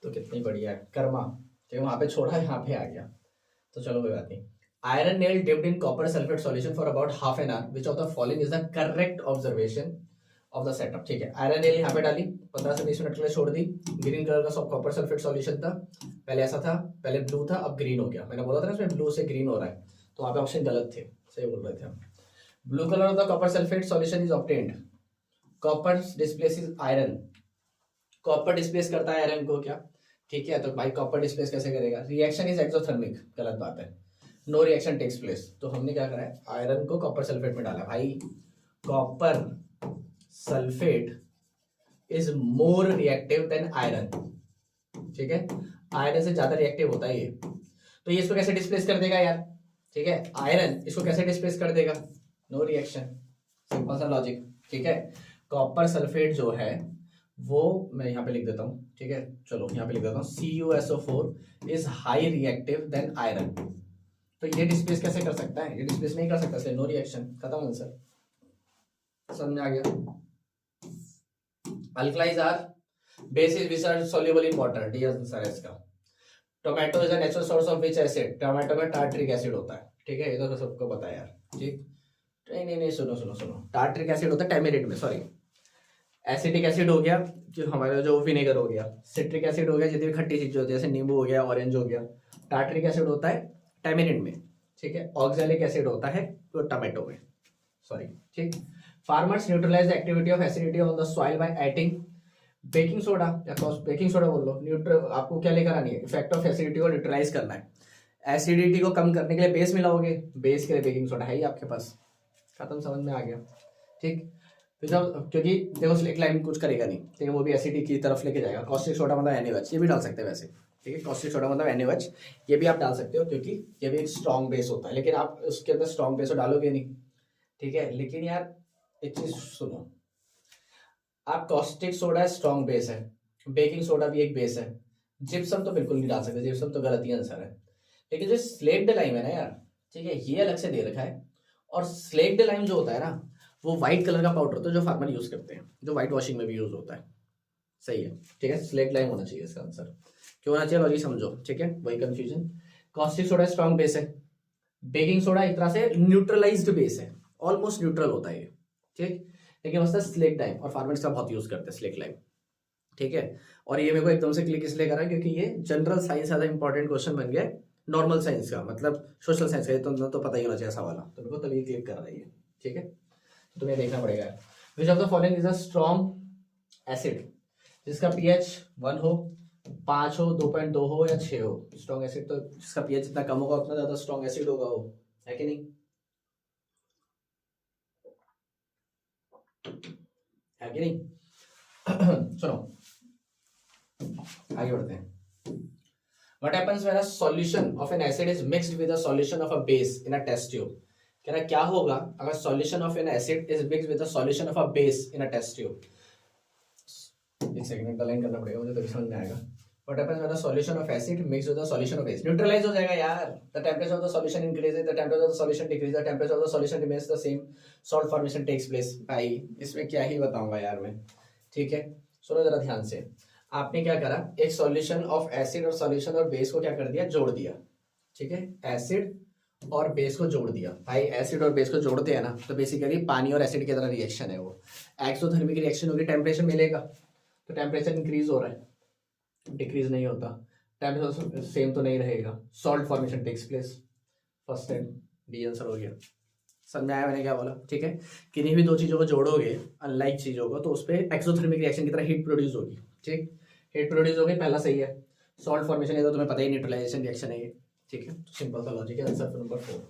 तो कितनी बढ़िया है कर्मा, ठीक है. वहाँ पे छोड़ा, यहाँ पे आ गया, तो चलो कोई बात नहीं. Iron nail dipped in copper sulfate solution for about half an hour. Which of the following is the correct observation of the setup? ठीक है, आयरन नेल यहाँ पे डाली, 15 से 20 मिनट के लिए छोड़ दी. ग्रीन कलर का कॉपर सल्फेट सॉल्यूशन था, पहले ऐसा था, पहले ब्लू था, अब ग्रीन हो गया. मैंने बोला था ना इसमें ब्लू से ग्रीन हो रहा है, तो वहाँ पे ऑप्शन गलत थे, सही बोल रहे थे हम. Blue colour of the copper sulphate solution is obtained. Copper displaces iron. Copper displace करता है आयरन को क्या, ठीक है. तो भाई कॉपर डिस्प्लेस कैसे करेगा? रिएक्शन इज एक्सोथर्मिक, गलत बात है. No reaction takes place. तो हमने क्या करा है, आयरन को कॉपर सल्फेट में डाला. भाई copper sulphate is more reactive then iron, ठीक है, आयरन से ज्यादा रिएक्टिव होता है ये. तो ये इसको कैसे डिस्प्लेस कर देगा यार, ठीक है, आयरन इसको कैसे डिस्प्लेस कर देगा? नो रिएक्शन, सिंपल सा लॉजिक, ठीक है. कॉपर सल्फेट जो है वो मैं यहाँ पे लिख देता हूँ, ठीक है, चलो यहाँ पे लिख देता हूँ, CuSO4 is high reactive than iron. तो ये डिस्प्लेस कैसे कर सकता है? ये डिस्प्लेस नहीं कर सकता, इसलिए नो रिएक्शन, खत्म आंसर. समझ में आ गया? Alkalis are bases which are soluble in water, D answer है इसका. Tomato is a natural source of which acid? Tomato में टार्ट्रिक एसिड होता है, ठीक है, ये तो सबको पता है यार, ठीक. नहीं सुनो, टार्ट्रिक एसिड होता है टैमेरिंड में, सॉरी. एसिटिक एसिड हो गया जो हमारा जो विनेगर हो गया, सिट्रिक एसिड हो गया जितनी खट्टी चीज होती है, जैसे नींबू हो गया, ऑरेंज हो गया. टार्ट्रिक एसिड होता है टैमेरिंड में, ठीक है. ऑक्सैलिक एसिड होता है तो टोमेटो में, सॉरी, ठीक. Farmers neutralise the activity of acidity on the soil by adding baking soda, या बेकिंग सोडा बोल लो. आपको क्या लेकर आनी है? इफेक्ट ऑफ एसिडिटी को न्यूट्रलाइज करना है. एसिडिटी को कम करने के लिए बेस मिलाओगे, बेस के लिए बेकिंग सोडा है ही आपके पास, खत्म, समझ में आ गया, ठीक. क्योंकि देखो स्लेट लाइम कुछ करेगा नहीं, ठीक है, वो भी एसिडिटी की तरफ लेके जाएगा. कॉस्टिक सोडा मतलब NaOH, ये भी डाल सकते हैं वैसे, ठीक है. कॉस्टिक सोडा मतलब NaOH, ये भी आप डाल सकते हो क्योंकि ये भी एक स्ट्रॉन्ग बेस होता है, लेकिन आप उसके अंदर स्ट्रॉन्ग बेस डालोगे नहीं, ठीक है. लेकिन यार एक चीज सुनो, आप कॉस्टिक सोडा स्ट्रॉन्ग बेस है, बेकिंग सोडा भी एक बेस है, जिप्सम तो बिल्कुल नहीं डाल सकते, जिप्सम तो गलत ही आंसर है. लेकिन जो स्लेक्ड लाइम है ना यार, ठीक है, ये अलग से दे रखा है. और स्लेक्ड लाइम जो होता है ना, वो व्हाइट कलर का पाउडर होता है जो फार्मर यूज करते हैं, जो व्हाइट वॉशिंग में भी यूज होता है, सही है, ठीक है. स्लेक्ड लाइम होना चाहिए इसका आंसर. क्यों होना चाहिए लॉजिक समझो, ठीक है, वही confusion. Caustic soda strong base है, बेकिंग सोडा एक तरह से न्यूट्रलाइज्ड बेस है, ऑलमोस्ट न्यूट्रल होता है ये, ठीक. लेकिन बस स्लेक्ड लाइम, और फार्मर्स का बहुत यूज करते हैं स्लेक्ड लाइम, ठीक है. और ये मेरे को एकदम से क्लिक इसलिए करा क्योंकि ये जनरल साइंस का इंपॉर्टेंट क्वेश्चन बन गया, नॉर्मल साइंस का मतलब सोशल साइंस का, तो पता ही होना चाहिए ऐसा वाला, तो मेरे को तभी क्लिक कर रही है, ठीक है. तुम्हें देखना पड़ेगा. विच of the following is a strong acid जिसका pH 1 हो, 5 हो, 2.2 हो या 6 हो. स्ट्रॉन्ग एसिड तो जिसका pH जितना कम होगा उतना ज्यादा स्ट्रॉन्ग एसिड होगा वो, है कि नहीं, है कि नहीं. सुनो आगे बढ़ते हैं. What happens when a solution of an acid is mixed with a solution of a base in a test tube. कह रहा क्या होगा अगर solution of an acid is mixed with a solution of a base in a test tube. एक सेकंड अलाइन करना पड़ेगा मुझे तभी समझ में आएगा। What happens when a solution of acid mixed with a solution of base? Neutralize हो जाएगा यार। The temperature of the solution increases, the temperature of the solution decreases, the temperature of the solution remains the same. Salt formation takes place. भाई इसमें क्या ही बताऊंगा यार मैं। ठीक है, सुनो जरा ध्यान से। आपने क्या करा, एक सॉल्यूशन ऑफ एसिड और सॉल्यूशन और बेस को क्या कर दिया, जोड़ दिया। ठीक है, एसिड और बेस को जोड़ दिया। भाई एसिड और बेस को जोड़ते हैं ना, तो बेसिकली पानी और एसिड की तरह रिएक्शन है वो। एक्सोथर्मिक रिएक्शन होगी, टेम्परेचर मिलेगा, तो टेम्परेचर इंक्रीज हो रहा है, डिक्रीज नहीं होता, टेम्परेचर सेम तो नहीं रहेगा। Salt formation takes place. First and D answer हो गया। समझ में आया मैंने क्या बोला? ठीक है, किन्हीं भी दो चीजों को जोड़ोगे अनलाइक चीजों को, तो उस पर एक्सोथर्मिक रिएक्शन की तरह हीट प्रोड्यूस होगी। ठीक, हीट प्रोड्यूस होगी, पहला सही है। सॉल्ट फॉर्मेशन है तो तुम्हें पता ही, न्यूट्रलाइजेशन रिएक्शन है ये। ठीक है, सिंपल सा लॉजिक है। Answer number 4।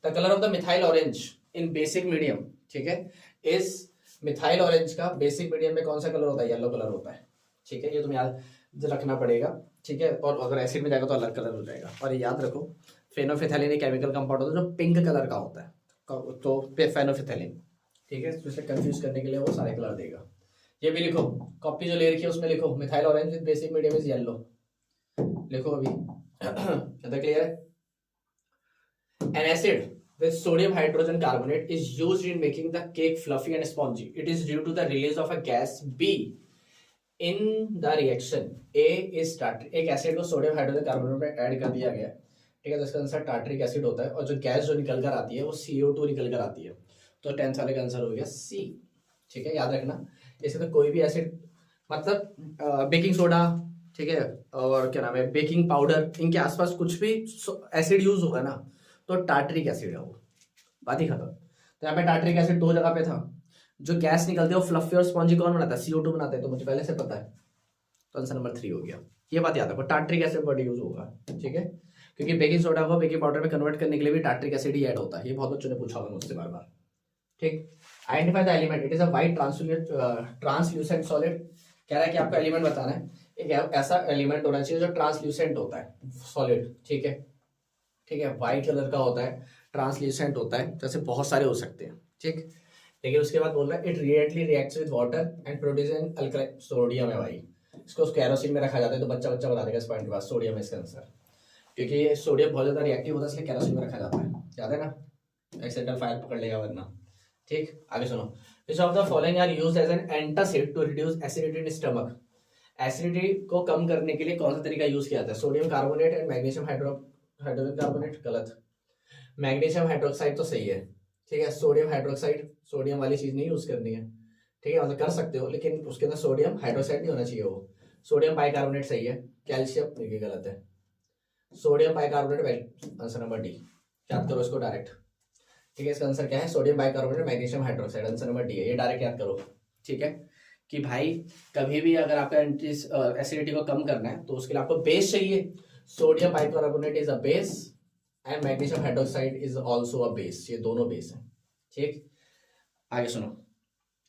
The colour of the methyl orange in basic medium, ठीक है, इस मिथाइल ऑरेंज का बेसिक मीडियम में कौन सा कलर होता है? येलो कलर होता है। ठीक है, ये तुम्हें याद रखना पड़ेगा। ठीक है, और अगर एसिड में जाएगा तो अलग कलर हो जाएगा। और याद रखो, फेनोफिथैलिन एक केमिकल कंपाउंड होता है जो पिंक कलर का होता है, तो फेनोफिथैलिन। ठीक है, तो इसे कंफ्यूज करने के लिए वो सारे कलर देगा। ये भी लिखो, कॉपी जो ले रखी है उसमें लिखो, methyl orange with basic medium is yellow. लिखो अभी। ज्यादा क्लियर है? N acid with sodium hydrogen carbonate is used in making the cake fluffy and spongy. It is due to the release of a gas B in the reaction A is tartaric। एक एसिड को सोडियम हाइड्रोजन कार्बोनेट में ऐड कर दिया गया है। ठीक है, तो इसका आंसर टार्टरिक एसिड होता है। और जो गैस जो निकल कर आती है वो CO2 निकल कर आती है। तो 10th वाले का आंसर हो गया C। ठीक है, याद रखना, इसमें तो कोई भी एसिड, मतलब बेकिंग सोडा, ठीक है, और क्या नाम है, बेकिंग पाउडर, इनके आसपास कुछ भी एसिड यूज होगा ना, तो टार्टरिक एसिड है वो। बात ही खत्म। तो यहाँ पे टार्टरिक एसिड दो जगह पे था। जो गैस निकलती है वो फ्लफी और स्पॉन्जी कौन बनाता है? CO2 बनाता है, तो मुझे पहले से पता है। तो आंसर नंबर 3 हो गया। ये बात याद रखो, टार्टरिक एसिड वर्ड यूज होगा। ठीक है, क्योंकि बेकिंग सोडा को बेकिंग पाउडर में कन्वर्ट करने के लिए भी टार्टरिक एसिड ही ऐड होता है। ये बहुत बच्चों ने पूछा होगा मुझसे बार बार। ठीक, identify the element, it is a white translucent solid. कह रहा है कि आपको एलिमेंट बताना है। एक ऐसा एलिमेंट होना चाहिए जो ट्रांसल्यूसेंट होता है, सॉलिड। ठीक है, ठीक है, व्हाइट कलर का होता है, ट्रांसल्यूसेंट होता है, जैसे बहुत सारे हो सकते हैं। ठीक, लेकिन उसके बाद बोल रहा है it readily reacts with water and produce an alkaline. Sodium है भाई, इसको कैरोसिन में रखा जाता है, तो बच्चा बच्चा बता देगा इस पॉइंट के बाद। सोडियम है इसका आंसर, क्योंकि ये सोडियम बहुत ज्यादा रिएक्टिव होता है, इसलिए कैरोसिन में रखा जाता है। याद है ना? एक्सीडेंटल फायर पकड़ लेगा वरना। ठीक, आगे सुनो। Which of the following are used as an antacid to reduce acidity in stomach. Acidity को कम करने के लिए कौन सा तरीका यूज किया जाता है? Sodium carbonate and magnesium hydrogen carbonate. गलत। मैग्नीशियम हाइड्रोक्साइड तो सही है। ठीक है, सोडियम हाइड्रोक्साइड, सोडियम वाली चीज नहीं यूज करनी है। ठीक है, मतलब कर सकते हो, लेकिन उसके अंदर सोडियम हाइड्रोक्साइड नहीं होना चाहिए वो। सोडियम बाइकार्बोनेट सही है। कैल्शियम ये गलत है। Sodium bicarbonate, answer number D. याद करो इसको डायरेक्ट। ठीक है, इसका आंसर क्या है? Sodium bicarbonate magnesium hydroxide, answer number D है। ये डायरेक्ट याद करो। ठीक है, कि भाई कभी भी अगर आपका एसिडिटी को कम करना है तो उसके लिए आपको बेस चाहिए। Sodium bicarbonate is a base and magnesium hydroxide is also a base. ये दोनों बेस हैं। ठीक, आगे सुनो।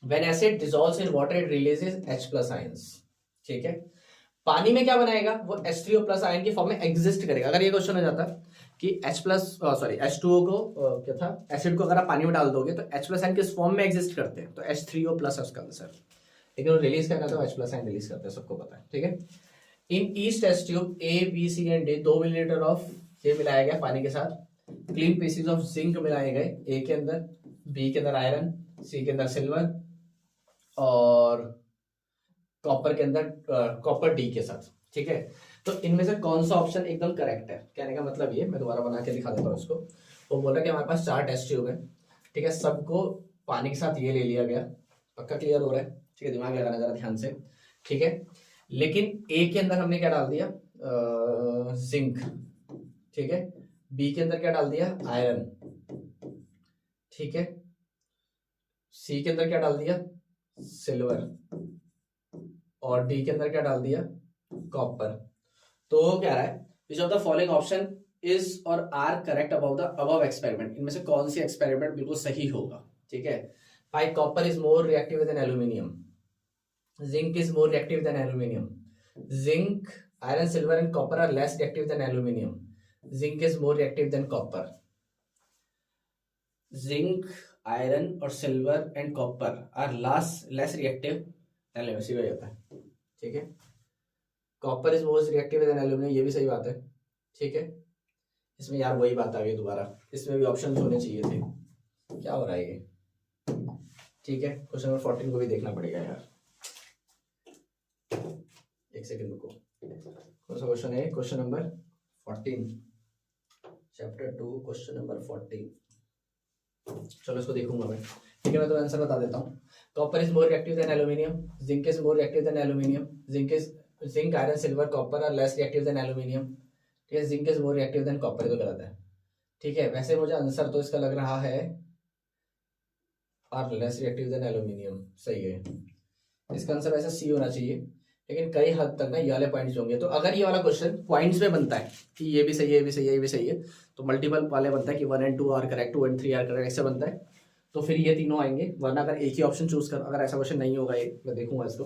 When acid dissolves in water it releases H+ ions. ठीक है, पानी में क्या बनाएगा? वो H3O+ आयन की फॉर्म में एग्जिस्ट करेगा। अगर ये क्वेश्चन हो जाता कि H2O को क्या था, एसिड को अगर आप पानी में डाल दोगे तो H+ आयन किस फॉर्म में एग्जिस्ट करते हैं? तो H3O+ है उसका आंसर। लेकिन वो रिलीज करना तो H+ आयन रिलीज करते हैं, सबको पता है। ठीक है, in each test tube A, B, C and D 2 millilitre of ये मिलाया गया पानी के साथ। क्लीन पीसेस ऑफ जिंक मिलाए गए ए के अंदर, बी के अंदर आयरन, सी के अंदर सिल्वर और कॉपर के अंदर कॉपर डी के साथ। ठीक है, तो इनमें से कौन सा ऑप्शन एकदम करेक्ट है? कहने का मतलब ये, मैं दोबारा बना के दिखा देता हूँ इसको। वो बोल रहा है कि हमारे पास 4 टेस्ट ट्यूब है। ठीक है, सबको पानी के साथ ये ले लिया गया। पक्का क्लियर हो रहा है? ठीक है, दिमाग लगाना जरा ध्यान से। ठीक है, लेकिन ए के अंदर हमने क्या डाल दिया? जिंक। ठीक है, बी के अंदर क्या डाल दिया? आयरन। ठीक है, सी के अंदर क्या डाल दिया? सिल्वर। और डी के अंदर क्या डाल दिया? कॉपर। तो वो कह रहा है which of the following option is or are correct about the above experiment. इनमें से कौन सी एक्सपेरिमेंट बिल्कुल सही होगा? ठीक है भाई, copper is more reactive than aluminium, zinc is more reactive than aluminium, zinc, iron, silver and copper are less reactive than aluminium, zinc is more reactive than copper. Zinc, iron और silver and copper are less reactive than aluminium, सही होता है, ठीक है। Copper is most reactive than aluminium, ये भी सही बात है, ठीक है। इसमें यार वही बात आ गई दोबारा, इसमें भी ऑप्शंस होने चाहिए थे, क्या हो रहा है ये, ठीक है। क्वेश्चन नंबर 14 को भी देखना पड़ेगा यार, एक सेकंड रुको। कौन सा क्वेश्चन है? Question number 14, chapter 2, question number 14। चलो इसको देखूंगा मैं, ठीक है। मैं तो आंसर बता देता हूँ। Copper is more reactive than aluminium, zinc is more reactive than aluminium, zinc, iron, silver, copper are less reactive than aluminium, ठीक है। Zinc is more reactive than copper, तो गलत है, ठीक है। वैसे मुझे आंसर तो इसका लग रहा है are less reactive than aluminium, सही है। इसका आंसर वैसे सी होना चाहिए, लेकिन कई हद तक ना ये वाले पॉइंट्स होंगे। तो अगर ये वाला क्वेश्चन पॉइंट्स में बनता है कि ये भी सही है, ये भी सही है, ये भी सही है, तो मल्टीपल वाले बनता है कि 1 and 2 are correct, 2 and 3 are correct, ऐसे बनता है, तो फिर ये तीनों आएंगे। वरना अगर एक ही ऑप्शन चूज कर, अगर ऐसा क्वेश्चन नहीं होगा, ये मैं देखूंगा इसको,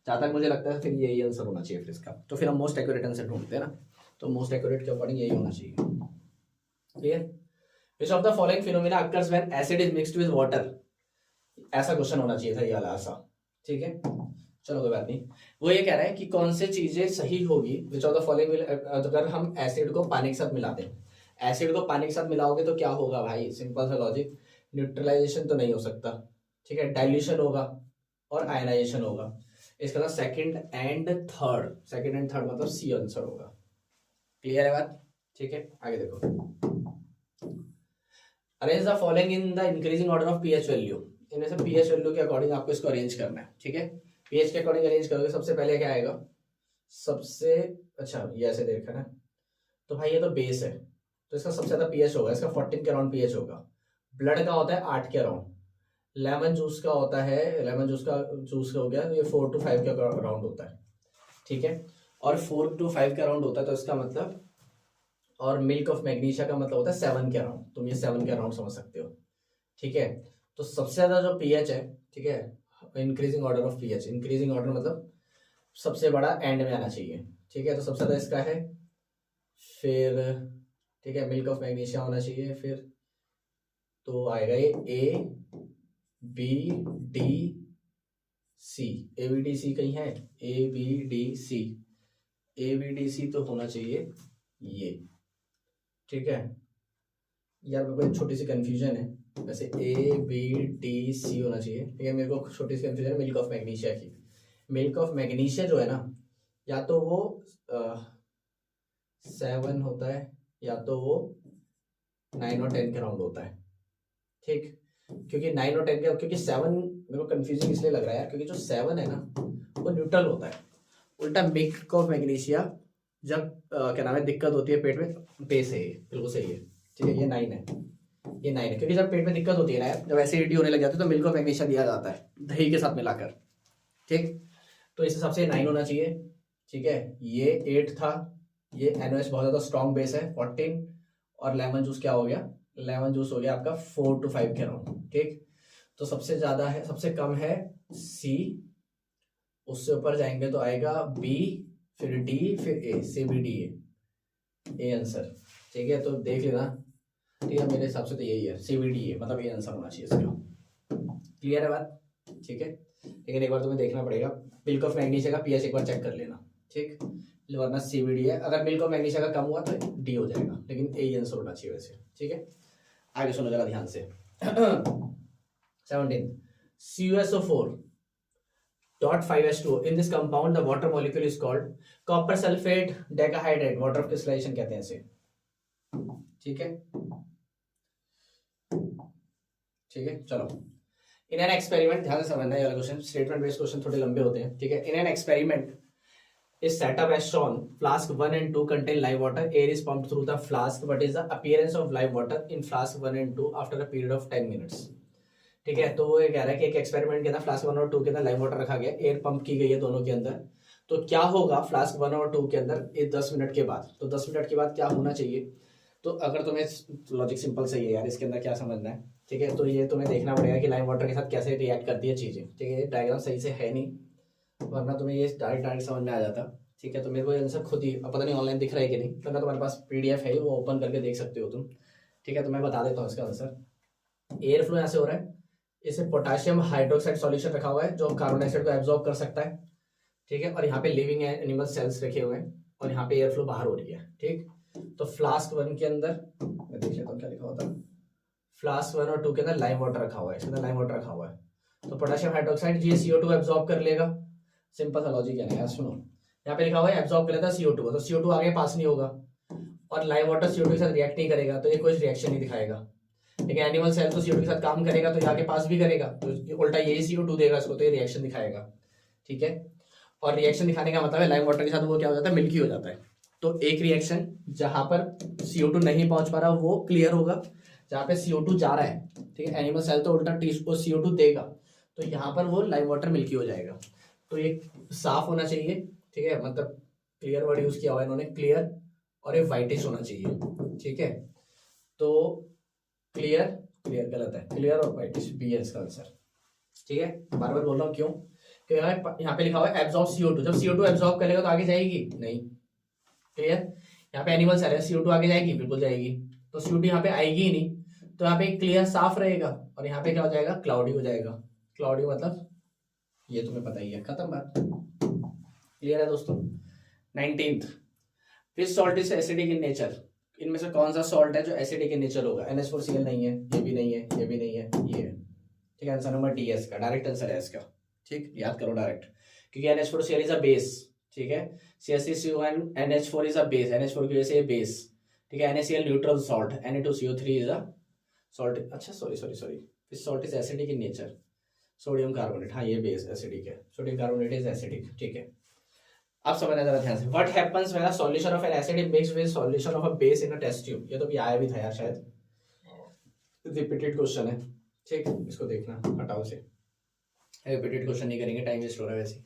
जहाँ तक मुझे लगता है फिर यही आंसर होना चाहिए फिर इसका। तो फिर हम मोस्ट एक्यूरेट आंसर ढूंढते हैं ना, तो मोस्ट एक्यूरेट के अकॉर्डिंग यही होना चाहिए, clear. Which of the following phenomena occurs when acid is mixed with water, ऐसा क्वेश्चन होना चाहिए था ये वाला ऐसा, ठीक है। चलो कोई बात नहीं। वो ये कह रहा है कि कौन से चीजें सही होगी, विच ऑफ द फॉलोइंग विल, अगर हम एसिड को पानी के साथ मिला दें, एसिड को पानी के साथ मिलाओगे तो क्या होगा भाई, सिंपल सा लॉजिक, न्यूट्रलाइजेशन तो नहीं हो सकता, ठीक है, डाइल्यूशन होगा और आयनाइजेशन होगा। इसका ना सेकंड एंड थर्ड मतलब सी आंसर होगा, क्लियर है बात, ठीक है। आगे देखो, arrange the following in the increasing order of pH value, इनमें से पीएच वैल्यू के अकॉर्डिंग आपको इसको अरेंज करना है, ठीक है। पीएच के अकॉर्डिंग अरेंज करोगे, सबसे पहले क्या आएगा, सबसे अच्छा ये ऐसे देखा ना, तो भाई ये तो बेस है, तो इसका सबसे ज्यादा पीएच होगा, इसका 14 के अराउंड पीएच होगा। ब्लड का होता है 8 के अराउंड, लेमन जूस का होता है, लेमन जूस का हो गया, ये 4 to 5 के अराउंड होता है, ठीक है। और 4 to 5 के अराउंड होता है, तो इसका मतलब, और मिल्क ऑफ मैग्नीशिया का मतलब होता है 7 के अराउंड, तुम ये 7 के अराउंड समझ सकते हो, ठीक है। तो सबसे ज्यादा जो पीएच है, ठीक है, increasing order of pH, increasing order मतलब सबसे बड़ा एंड में आना चाहिए, ठीक है। तो सबसे ज्यादा इसका है, फिर ठीक है, मिल्क ऑफ मैग्नीशिया होना चाहिए, फिर तो आएगा ये A B D C, A B D C कहीं है, A B D C, A B D C तो होना चाहिए ये, ठीक है। यार मेरे को एक छोटी सी कंफ्यूजन है, वैसे ए बी डी सी होना चाहिए, ठीक है। मेरे को छोटी सी कंफ्यूजन है मिल्क ऑफ मैग्नीशिया की। मिल्क ऑफ मैग्नीशिया जो है ना, या तो वो 7 होता है, या तो वो 9 और 10 के राउंड होता है, ठीक। क्योंकि 9 और 10 के, क्योंकि 7 मेरे को कंफ्यूजिंग इसलिए लग रहा है यार, क्योंकि जो 7 है ना वो न्यूट्रल होता है। उल्टा मिल्क ऑफ मैग्नीशिया जब क्या नाम है दिक्कत होती है पेट में, बेस है ये, बिल्कुल सही है, ठीक है। ये 9 है, ये 9 है, क्योंकि जब पेट में दिक्कत होती है ना, जब एसिडिटी होने लग जाती है, तो मिल्क ऑफ मैग्नीशिया दिया जाता है दही के साथ मिलाकर, ठीक। तो इस हिसाब से 9 होना चाहिए, ठीक है। ये 8 था, ये NOH बहुत ज्यादा स्ट्रॉन्ग बेस है 14, और लेमन जूस क्या हो गया, लेमन जूस हो गया आपका 4 to 5 के अराउंड, ठीक। तो सबसे ज्यादा है, सबसे कम है सी, उससे ऊपर जाएंगे तो आएगा बी, फिर डी, फिर A, C B D A answer, ठीक है। तो देख लेना, ठीक है, मेरे हिसाब से तो यही है, सी बी डी ए, मतलब ये आंसर होना चाहिए इसका, क्लियर है बात, ठीक है। लेकिन एक बार तुम्हें देखना पड़ेगा, मिल्क ऑफ मैग्नीशिया का पीएच एक बार चेक कर लेना, ठीक, वरना सीबीडी है। अगर मिल्क ऑफ मैग्नीशिया का कम हुआ तो डी हो जाएगा, लेकिन ए आंसर होना चाहिए वैसे, ठीक है। आगे सुनो जरा ध्यान से। 17 CuSO4.5H2O, in this compound the water molecule is called copper sulfate decahydrate, water of crystallization कहते हैं इसे, ठीक है, ठीक है। चलो, इन एन एक्सपेरिमेंट, ध्यान से समझना है ये क्वेश्चन, स्टेटमेंट बेस्ड क्वेश्चन थोड़े लंबे होते हैं, ठीक है। In an experiment is set up as shown, flask 1 and 2 contain live water, air is pumped through the flask, what is the appearance of live water in flask 1 and 2 after a period of 10 minutes, ठीक है। तो वो ये कह रहा है कि एक एक्सपेरिमेंट के अंदर फ्लास्क 1 और 2 के अंदर लाइव वाटर रखा गया, एयर पंप की गई है दोनों के अंदर, तो क्या होगा फ्लास्क 1 और 2 के अंदर 10 मिनट के बाद, तो 10 मिनट के बाद क्या होना चाहिए। तो अगर तुम्हें लॉजिक सिंपल सही है यार, इसके अंदर क्या समझना है, ठीक है। तो ये तुम्हें देखना पड़ेगा कि लाइव वाटर के साथ कैसे रिएक्ट करती है चीजें, ठीक है। डायग्राम सही से है नहीं, वरना तुम्हें ये डायरेक्ट समझ में आ जाता, ठीक है। तो मेरे को आंसर खुद ही, अब पता नहीं ऑनलाइन दिख रहा है कि नहीं, वरना तुम्हारे पास पीडीएफ है, वो ओपन करके देख सकते हो तुम। ठीक है, तो मैं बता देता हूँ इसका आंसर। एयर फ्लो यहाँ से हो रहा है, इसमें पोटाशियम हाइड्रोक्साइड सॉल्यूशन रखा हुआ है जो कार्बन डाइऑक्साइड को एब्जॉर्ब कर सकता है। ठीक है, और यहाँ पे लिविंग एनिमल सेल्स रखे हुए हैं, और यहाँ पे एयर फ्लो बाहर हो रही है। ठीक, तो फ्लास्क 1 के अंदर मैं देख लेता हूँ क्या लिखा हुआ था। फ्लास्क 1 और 2 के अंदर लाइम वाटर रखा हुआ है, इसके अंदर लाइम वाटर रखा हुआ है। तो पोटेशियम हाइड्रोक्साइड ये CO2 एब्जॉर्ब कर लेगा। सिंपल सा लॉजिक है ना यार, सुनो। यहाँ पे लिखा हुआ है एब्जॉर्ब कर लेता है CO2, तो CO2 आगे पास नहीं होगा, और लाइम वाटर CO2 के साथ रिएक्ट नहीं करेगा, तो ये कोई रिएक्शन नहीं दिखाएगा। लेकिन एनिमल सेल तो CO2 के साथ काम करेगा, तो यहाँ के पास भी करेगा, तो उल्टा यही CO2 देगा इसको, तो ये रिएक्शन दिखाएगा। ठीक है, और रिएक्शन दिखाने का मतलब है लाइम वाटर के साथ वो क्या हो जाता है, मिल्की हो जाता है। तो एक रिएक्शन जहां पर CO2 नहीं पहुंच पा रहा वो क्लियर होगा, जहां पे CO2 जा रहा है, ठीक है, एनिमल सेल तो उल्टा CO2 देगा, तो यहाँ पर वो लाइम वाटर मिल्की हो जाएगा। तो ये साफ होना चाहिए, ठीक है, मतलब क्लियर वर्ड यूज किया हुआ है इन्होंने, क्लियर, और ये वाइटिश होना चाहिए। ठीक है, तो क्लियर, क्लियर गलत है, क्लियर और वाइटिश, बी है इसका आंसर। ठीक है, बार बार बोल रहा हूँ क्यों, क्योंकि यहाँ पे लिखा हुआ है एब्जॉर्ब CO2, जब CO2 एब्जॉर्ब करेगा तो आगे जाएगी नहीं। क्लियर, यहाँ पे एनिमल सेल है, CO2 आगे जाएगी, बिल्कुल जाएगी, तो CO2 यहाँ पे आएगी ही नहीं, तो यहाँ पे क्लियर साफ रहेगा, और यहाँ पे क्या हो जाएगा, क्लाउडी हो जाएगा। क्लाउडी मतलब ये तुम्हें पता ही है, खत्म बात। क्लियर है दोस्तों। 19th, which salt is acidic in nature, इनमें से कौन सा सॉल्ट है जो एसिडिक इन नेचर होगा। NH4Cl नहीं है, ये भी नहीं है, ये भी नहीं है, ये है। ठीक है, आंसर नंबर डी है इसका, डायरेक्ट आंसर है इसका। ठीक, याद करो डायरेक्ट, क्योंकि NH4Cl इज अ बेस। ठीक है, CH3CON NH4 is a base, NH4 की वजह से ये बेस। ठीक है, NaCl neutral salt, Na2CO3 is a salt. अच्छा sorry, which salt is acidic in nature, sodium carbonate. हाँ, ये बेस एसिडिक है, सोडियम कार्बोनेट इज एसिडिक। ठीक है, अब समझना जरा ध्यान से। What happens when a solution of an acid is mixed with solution of a base in a test tube. ये तो भी आया भी था यार शायद, रिपीटेड क्वेश्चन है। ठीक, इसको देखना, हटाओ से, रिपीटेड क्वेश्चन नहीं करेंगे, टाइम वेस्ट हो रहा है वैसे।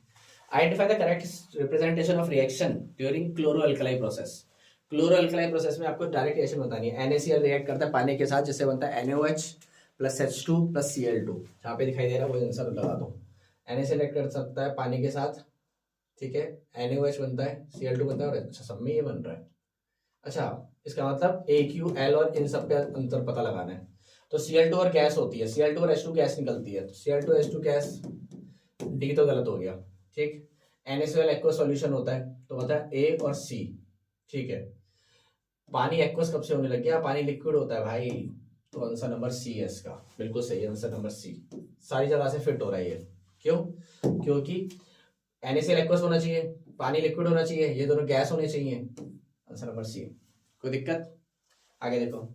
Identify the correct representation of reaction during chloro alkali process. Chloro alkali process में आपको डायरेक्ट रिएक्शन बतानी है। NaCl रिएक्ट करता है पानी के साथ, जिससे बनता है NaOH plus H2 plus Cl2। जहाँ पे दिखाई दे रहा है वो आंसर लगा दो। NaCl रिएक्ट कर सकता है पानी के साथ, ठीक है, NaOH बनता है, Cl2 बनता है, और अच्छा सब में ये बन रहा है। अच्छा, इसका मतलब AQL और इन सब पे अंतर पता लगाना है। तो Cl2 और गैस होती है, Cl2 और H2 गैस निकलती है, तो Cl2 H2 गैस, डी तो गलत हो गया। ठीक, NaCl एक्वस सॉल्यूशन होता है, तो होता है A और C। ठीक है, पानी एक्वस कब से होने लग गया, पानी लिक्विड होता है भाई, तो आंसर नंबर C है इसका, बिल्कुल सही आंसर नंबर C। सारी जगह से फिट हो रहा है ये, क्यों, क्योंकि NaCl एक्वस होना चाहिए, पानी लिक्विड होना चाहिए, ये दोनों गैस होने चाहिए, आंसर नंबर C। कोई दिक्कत, आगे देखो।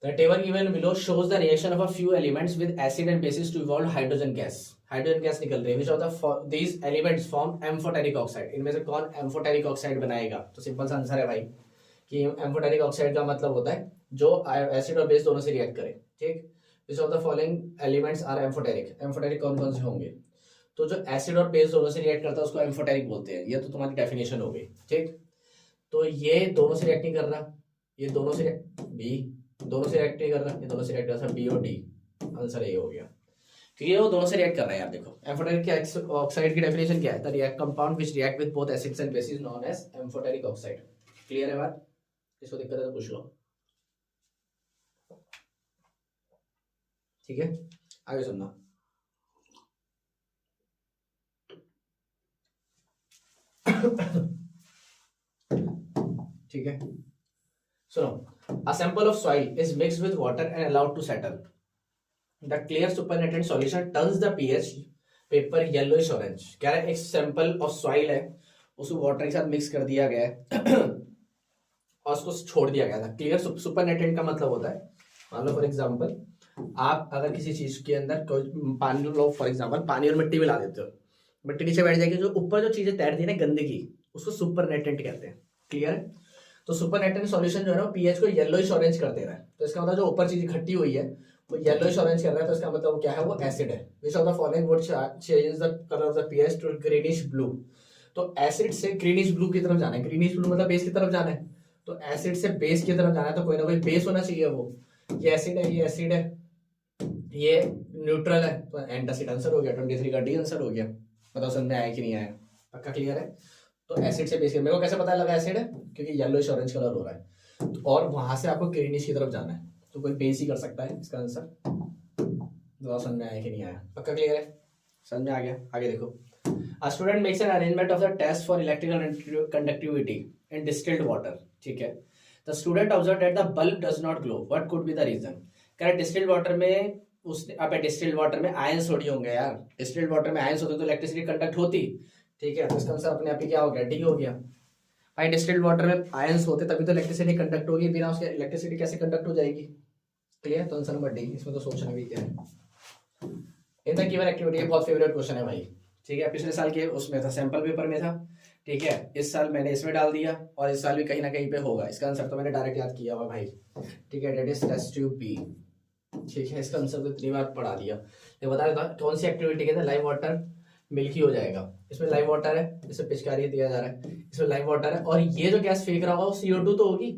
The table given below shows the reaction of a few elements with acid and bases to evolve hydrogen gas. Hydrogen gas निकल रही है, which of the these elements form amphoteric oxide। इनमें से कौन amphoteric oxide बनाएगा, तो सिंपल सा आंसर है भाई कि amphoteric oxide का मतलब होता है जो एसिड और बेस दोनों से रिएक्ट करे। ठीक, which of the following elements are amphoteric। amphoteric कौन कौन से होंगे, तो जो एसिड और बेस दोनों से रिएक्ट करता है उसको एम्फोटेरिक बोलते हैं। ये तो तुम्हारी डेफिनेशन हो गई। ठीक, तो ये दोनों से रिएक्ट नहीं कर रहा, ये दोनों से बी, दोनों से रिएक्ट नहीं कर रहा, ये दोनों से रिएक्ट कर रहा, बी और डी, आंसर ये हो गया, क्योंकि वो दोनों से रिएक्ट कर रहा है यार। देखो एम्फोटेरिक ऑक्साइड की डेफिनेशन क्या है, the react compound which react with both acids and bases known as amphoteric oxide. Clear है बात, इसको दिक्कत है तो पूछ लो। ठीक है, आगे सुनना। ठीक है, सुनो। A sample of soil is mixed with water and allowed to settle. The clear supernatant solution turns the pH paper yellowish orange। क्या है, एक सैंपल ऑफ सॉइल है, उसको वाटर के साथ मिक्स कर दिया गया है और उसको छोड़ दिया गया था। क्लियर सुपरनेटेंट का मतलब होता है, मान लो फॉर एग्जांपल आप अगर किसी चीज के अंदर कोई पानी लो, फॉर एग्जांपल पानी और मिट्टी मिला देते हो, मिट्टी नीचे बैठ जाएगी, जो ऊपर जो चीजें तैरती है ना गंदगी, उसको सुपरनेटेंट कहते हैं। क्लियर है, तो सुपरनेटेंट सॉल्यूशन जो है ना पीएच को येलोइश ऑरेंज कर दे रहा है, तो इसका मतलब जो ऊपर चीज इकट्ठी हुई है वो येलोइश ऑरेंज कर रहा है, तो इसका मतलब वो क्या है, वो एसिड है। Which of the following would changes the colour of the pH to greenish blue. तो एसिड से ग्रीनिश ब्लू की तरफ जाना है, ग्रीनिश ब्लू मतलब बेस की तरफ जाना है, तो एसिड से बेस की तरफ जाना है, तो कोई ना कोई बेस होना चाहिए। वो ये एसिड है, ये एसिड है, ये न्यूट्रल है तो एंटासिड आंसर हो गया, 23 का डी आंसर हो गया। बताओ समझ में आया कि नहीं आया? पक्का क्लियर है? तो एसिड से बेस, मेरे को कैसे पता लगा एसिड है? क्योंकि येलोइश ऑरेंज कलर हो रहा है और वहां से आपको ग्रीनिश की तरफ जाना है, तो कोई बेस ही कर सकता है इसका आंसर। बताओ समझ में आया कि नहीं आया? पक्का क्लियर है? समझ में आ गया? आगे देखो, A student makes an arrangement of the test for electrical conductivity in distilled water. ठीक है, the student observed that the bulb does not glow. What could be the reason? Correct, distilled water में उसने, अब डिस्टिल्ड वाटर में आयंस थोड़ी होंगे यार, डिस्टिल्ड वाटर में आयंस होते तो इलेक्ट्रिसिटी कंडक्ट होती। ठीक है, तो इसका आंसर अपने आप ही क्या हो गया? डी हो गया। भाई डिस्टिल्ड वाटर में आयंस होते तभी तो इलेक्ट्रिसिटी कंडक्ट होगी, बिना उसके इलेक्ट्रिसिटी कैसे कंडक्ट हो जाएगी? क्लियर? तो आंसर नंबर डी, इसमें तो सोचना भी क्या है। इन द गिवन एक्टिविटी, बहुत फेवरेट क्वेश्चन है भाई। ठीक है, पिछले साल के उसमें था, सैंपल पेपर में था। ठीक है, इस साल मैंने इसमें डाल दिया और इस साल भी कहीं ना कहीं पे होगा। इसका आंसर तो मैंने डायरेक्ट याद किया हुआ भाई। ठीक है, that is test tube B. ठीक है, इसका आंसर तो इतनी बार पढ़ा दिया। ये बता देता हूँ कौन सी एक्टिविटी के अंदर लाइव वाटर मिल्की हो जाएगा। इसमें लाइव वाटर है, इसमें पिचकारी दिया जा रहा है, इसमें लाइव वाटर है और ये जो गैस फेंक रहा होगा वो CO2 तो होगी,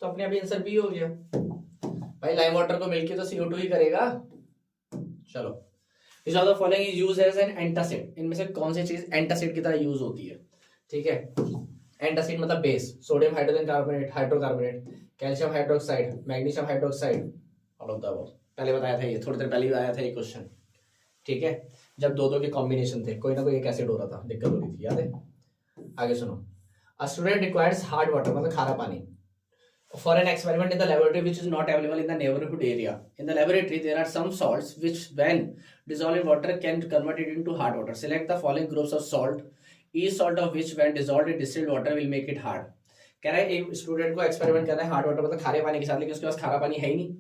तो अपने आप आंसर बी हो गया। भाई लाइव वाटर को मिल्की तो CO2 ही करेगा। चलो, Which of the following is used as an antacid? इनमें से कौन सी चीज एंटासिड की तरह यूज होती है? ठीक है, एंटासिड मतलब base, sodium hydrogen carbonate, hydrocarbonate, calcium hydroxide, magnesium hydroxide, all of the above. पहले बताया था ये, थोड़ी देर पहले आया था ये क्वेश्चन। ठीक है, जब दो दो के कॉम्बिनेशन थे, कोई ना कोई एक एसिड हो रहा था, दिक्कत हो रही थी, याद है? आगे सुनो, a student requires hard water मतलब खारा पानी for an experiment in the laboratory which is not available in the neighborhood area. In the laboratory, there are some salts which, when dissolved in water, can convert it into hard water. Select the following groups of salt, each salt of which, when dissolved in distilled water, will make it hard. कह रहा है एक स्टूडेंट को एक्सपेरिमेंट करना है हार्ड वाटर मतलब खारे पानी के साथ, लेकिन उसके पास खारा पानी है ही नहीं,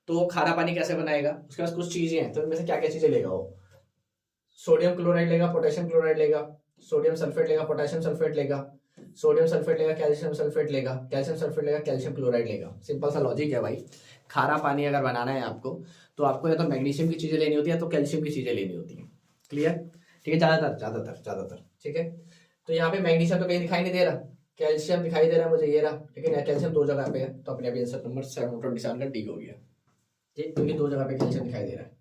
तो वो खारा पानी कैसे बनाएगा? उसके पास कुछ चीजें हैं, तो इनमें से क्या क्या चीजें लेगा वो? सोडियम क्लोराइड लेगा, पोटेशियम क्लोराइड लेगा, सोडियम सल्फेट लेगा, पोटेशियम सल्फेट लेगा, सोडियम सल्फेट लेगा, कैल्शियम सल्फेट लेगा, कैल्शियम सल्फेट लेगा, कैल्शियम क्लोराइड लेगा। सिंपल सा लॉजिक है भाई। खारा पानी अगर बनाना है आपको, तो आपको या तो मैग्नीशियम की चीजें लेनी होती है या तो कैल्शियम की चीजें लेनी होती है। क्लियर? ठीक है, ज्यादातर। ठीक है, तो यहाँ पे मैग्नीशियम तो कहीं दिखाई नहीं दे रहा, कैल्शियम दिखाई दे रहा है मुझे, ये रहा, लेकिन कैल्शियम दो जगह पे है, तो अपने अभी आंसर नंबर 727 का डी हो गया। ठीक, क्योंकि दो जगह पे कैल्शियम दिखाई दे रहा है।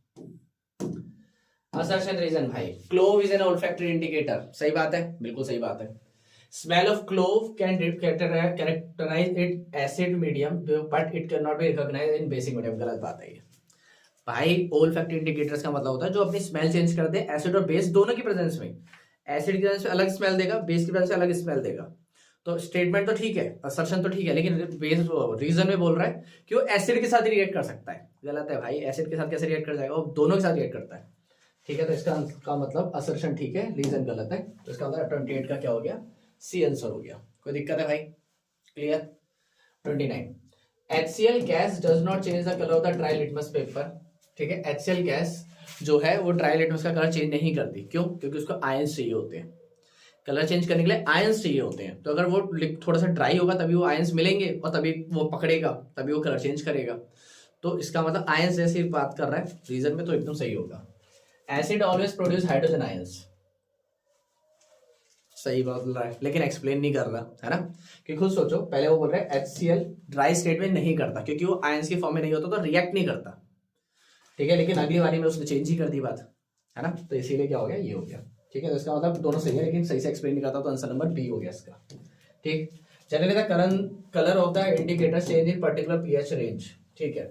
असर्शन रीजन भाई, clove is an olfactory indicator. सही बात है, बिल्कुल सही बात है। Smell of clove can characterise it acid medium but it can not be recognised in basic medium. गलत बात है ये भाई। ओल्फैक्टरी इंडिकेटर्स का मतलब होता है जो अपनी स्मेल चेंज कर दे एसिड और बेस दोनों की प्रेजेंस में। एसिड की प्रेजेंस में अलग स्मेल देगा, बेस की प्रेजेंस में अलग स्मेल देगा। तो स्टेटमेंट तो ठीक है, असर्शन तो ठीक है, लेकिन बेस रीजन में बोल रहा है कि वो एसिड के साथ ही रिएक्ट कर सकता है। गलत है भाई, एसिड के साथ कैसे रिएक्ट कर जाएगा? वो दोनों के साथ रिएक्ट करता है। ठीक है, तो इसका का मतलब असर्शन ठीक है, रीजन गलत है। तो इसका मतलब 28 का क्या हो गया? सी आंसर हो गया। कोई दिक्कत है भाई? Clear? 29, HCl gas does not change the colour of the dry litmus paper. ठीक है, HCl गैस जो है वो ड्राई लिटमस का कलर चेंज नहीं करती। क्यों? क्योंकि उसको आयंस चाहिए होते हैं। कलर चेंज करने के लिए आयंस चाहिए होते हैं, तो अगर वो थोड़ा सा ड्राई होगा तभी वो आयंस मिलेंगे और तभी वो पकड़ेगा, तभी वो कलर चेंज करेगा। तो इसका मतलब आयंस जैसी बात कर रहा है रीजन में, तो एकदम सही होगा। Acid always produce hydrogen ions. सही बोल रहा है, लेकिन एक्सप्लेन नहीं कर रहा है ना, कि खुद सोचो। पहले वो बोल रहे हैं HCl ड्राई स्टेट में नहीं करता क्योंकि वो आयंस की फॉर्म में नहीं होता, तो रिएक्ट नहीं करता। ठीक है, लेकिन अगली बारी में उसने चेंज ही कर दी बात, है ना, तो इसीलिए क्या हो गया? ये हो गया। ठीक है, तो इसका मतलब दोनों सही है, लेकिन सही से एक्सप्लेन नहीं करता, तो आंसर नंबर बी हो गया इसका। ठीक, generally the colour of the indicator change in particular pH range. ठीक है,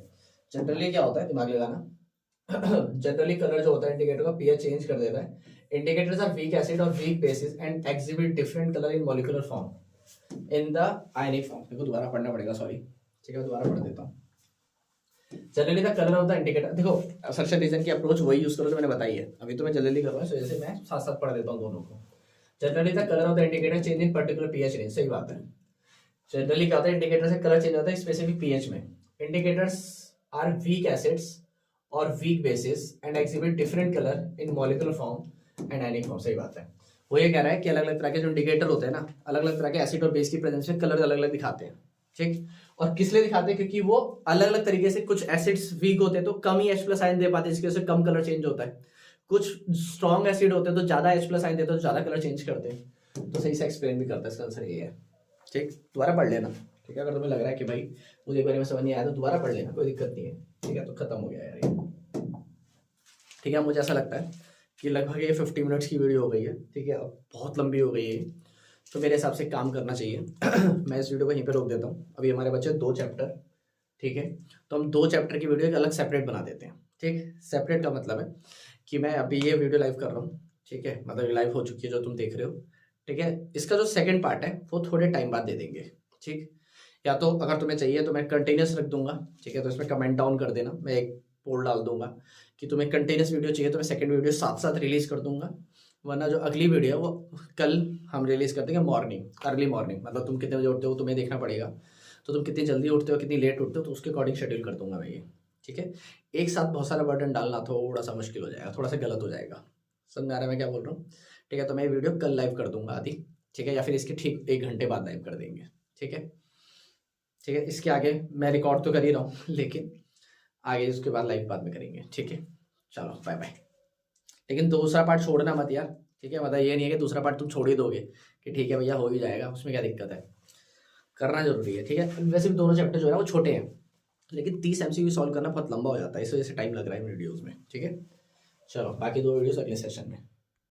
जनरली क्या होता है, दिमाग लगाना। जनरली कलर जो होता है इंडिकेटर का pH चेंज कर देता है। Indicators are weak acid or weak bases and exhibit different color in molecular form in the ionic form। देखो दोबारा पढ़ना पड़ेगा, सॉरी। ठीक है, दोबारा पढ़ देता हूँ। Generally the colour of the indicator, देखो असर्शन रीजन की अप्रोच वही यूज करो जो मैंने बताई है। अभी तो मैं जल्दी कर रहा हूँ, जैसे मैं साथ साथ पढ़ देता हूँ दोनों को। Generally the colour of the indicator change in particular pH range. सही बात है। जनरली क्या होता है, इंडिकेटर से कलर चेंज होता है स्पेसिफिक pH में। इंडिकेटर्स आर वीक एसिड्स और weak bases and exhibit different colour in molecular form and ionic form. सही बात है। वो ये कह रहा है कि अलग अलग तरह के जो इंडिकेटर होते हैं ना, अलग अलग तरह के एसिड और बेस की प्रेजेंस में कलर अलग अलग दिखाते हैं। ठीक, और किस लिए दिखाते हैं? क्योंकि वो अलग अलग तरीके से, कुछ एसिड्स वीक होते हैं तो कम ही H+ आयन दे पाते हैं, जिसकी वजह से कम कलर चेंज होता है। कुछ स्ट्रॉन्ग एसिड होते हैं तो ज्यादा H+ आयन देते हैं तो ज्यादा कलर चेंज करते हैं। तो सही से एक्सप्लेन भी करता है, इसका आंसर ये है। ठीक, दोबारा पढ़ लेना। ठीक है, अगर तुम्हें लग रहा है कि भाई मुझे एक बार में समझ नहीं आया तो दोबारा पढ़ लेना, कोई दिक्कत नहीं है। ठीक है, तो खत्म हो गया यार ये। ठीक है। मुझे ऐसा लगता है कि लगभग ये 50 मिनट्स की वीडियो हो गई है, ठीक है, अब बहुत लंबी हो गई है, तो मेरे हिसाब से काम करना चाहिए। मैं इस वीडियो को यहीं पे रोक देता हूँ। अभी हमारे बच्चे 2 चैप्टर, ठीक है, तो हम 2 चैप्टर की वीडियो एक अलग सेपरेट बना देते हैं। ठीक, सेपरेट का मतलब है कि मैं अभी ये वीडियो लाइव कर रहा हूँ, ठीक है, मतलब लाइव हो चुकी है जो तुम देख रहे हो, ठीक है। इसका जो सेकंड पार्ट है वो थोड़े टाइम बाद दे देंगे, ठीक। या तो अगर तुम्हें चाहिए तो मैं कंटिन्यूस रख दूंगा, ठीक है, तो इसमें कमेंट डाउन कर देना, मैं एक पोल डाल दूंगा कि तुम्हें कंटिन्यूस वीडियो चाहिए तो मैं सेकंड वीडियो साथ साथ रिलीज कर दूंगा, वरना जो अगली वीडियो है वो कल हम रिलीज कर देंगे मॉर्निंग, अर्ली मॉर्निंग, मतलब तुम कितने बजे उठते हो तुम्हें देखना पड़ेगा, तो तुम कितनी जल्दी उठते हो कितनी लेट उठते हो तो उसके अकॉर्डिंग शेड्यूल कर दूंगा मैं ये, ठीक है। एक साथ बहुत सारा बर्डन डालना थोड़ा सा मुश्किल हो जाएगा, थोड़ा सा गलत हो जाएगा, समझ में आ रहा है मैं क्या बोल रहा हूँ, ठीक है। तो मैं ये वीडियो कल लाइव कर दूंगा आधी, ठीक है, या फिर इसके ठीक 1 घंटे बाद लाइव कर देंगे, ठीक है, ठीक है। इसके आगे मैं रिकॉर्ड तो कर ही रहा हूँ, लेकिन आगे उसके बाद लाइव बाद में करेंगे, ठीक है। चलो बाय बाय। लेकिन दूसरा पार्ट छोड़ना मत यार, ठीक है, मतलब ये नहीं है कि दूसरा पार्ट तुम छोड़ ही दोगे कि ठीक है भैया हो ही जाएगा, उसमें क्या दिक्कत है, करना जरूरी है, ठीक है। वैसे भी दोनों चैप्टर जो है वो छोटे हैं, लेकिन 30 MCQ सॉल्व करना बहुत लंबा हो जाता है, इस वजह से टाइम लग रहा है वीडियोज़ में, ठीक है। चलो बाकी 2 वीडियोस अगले सेशन में।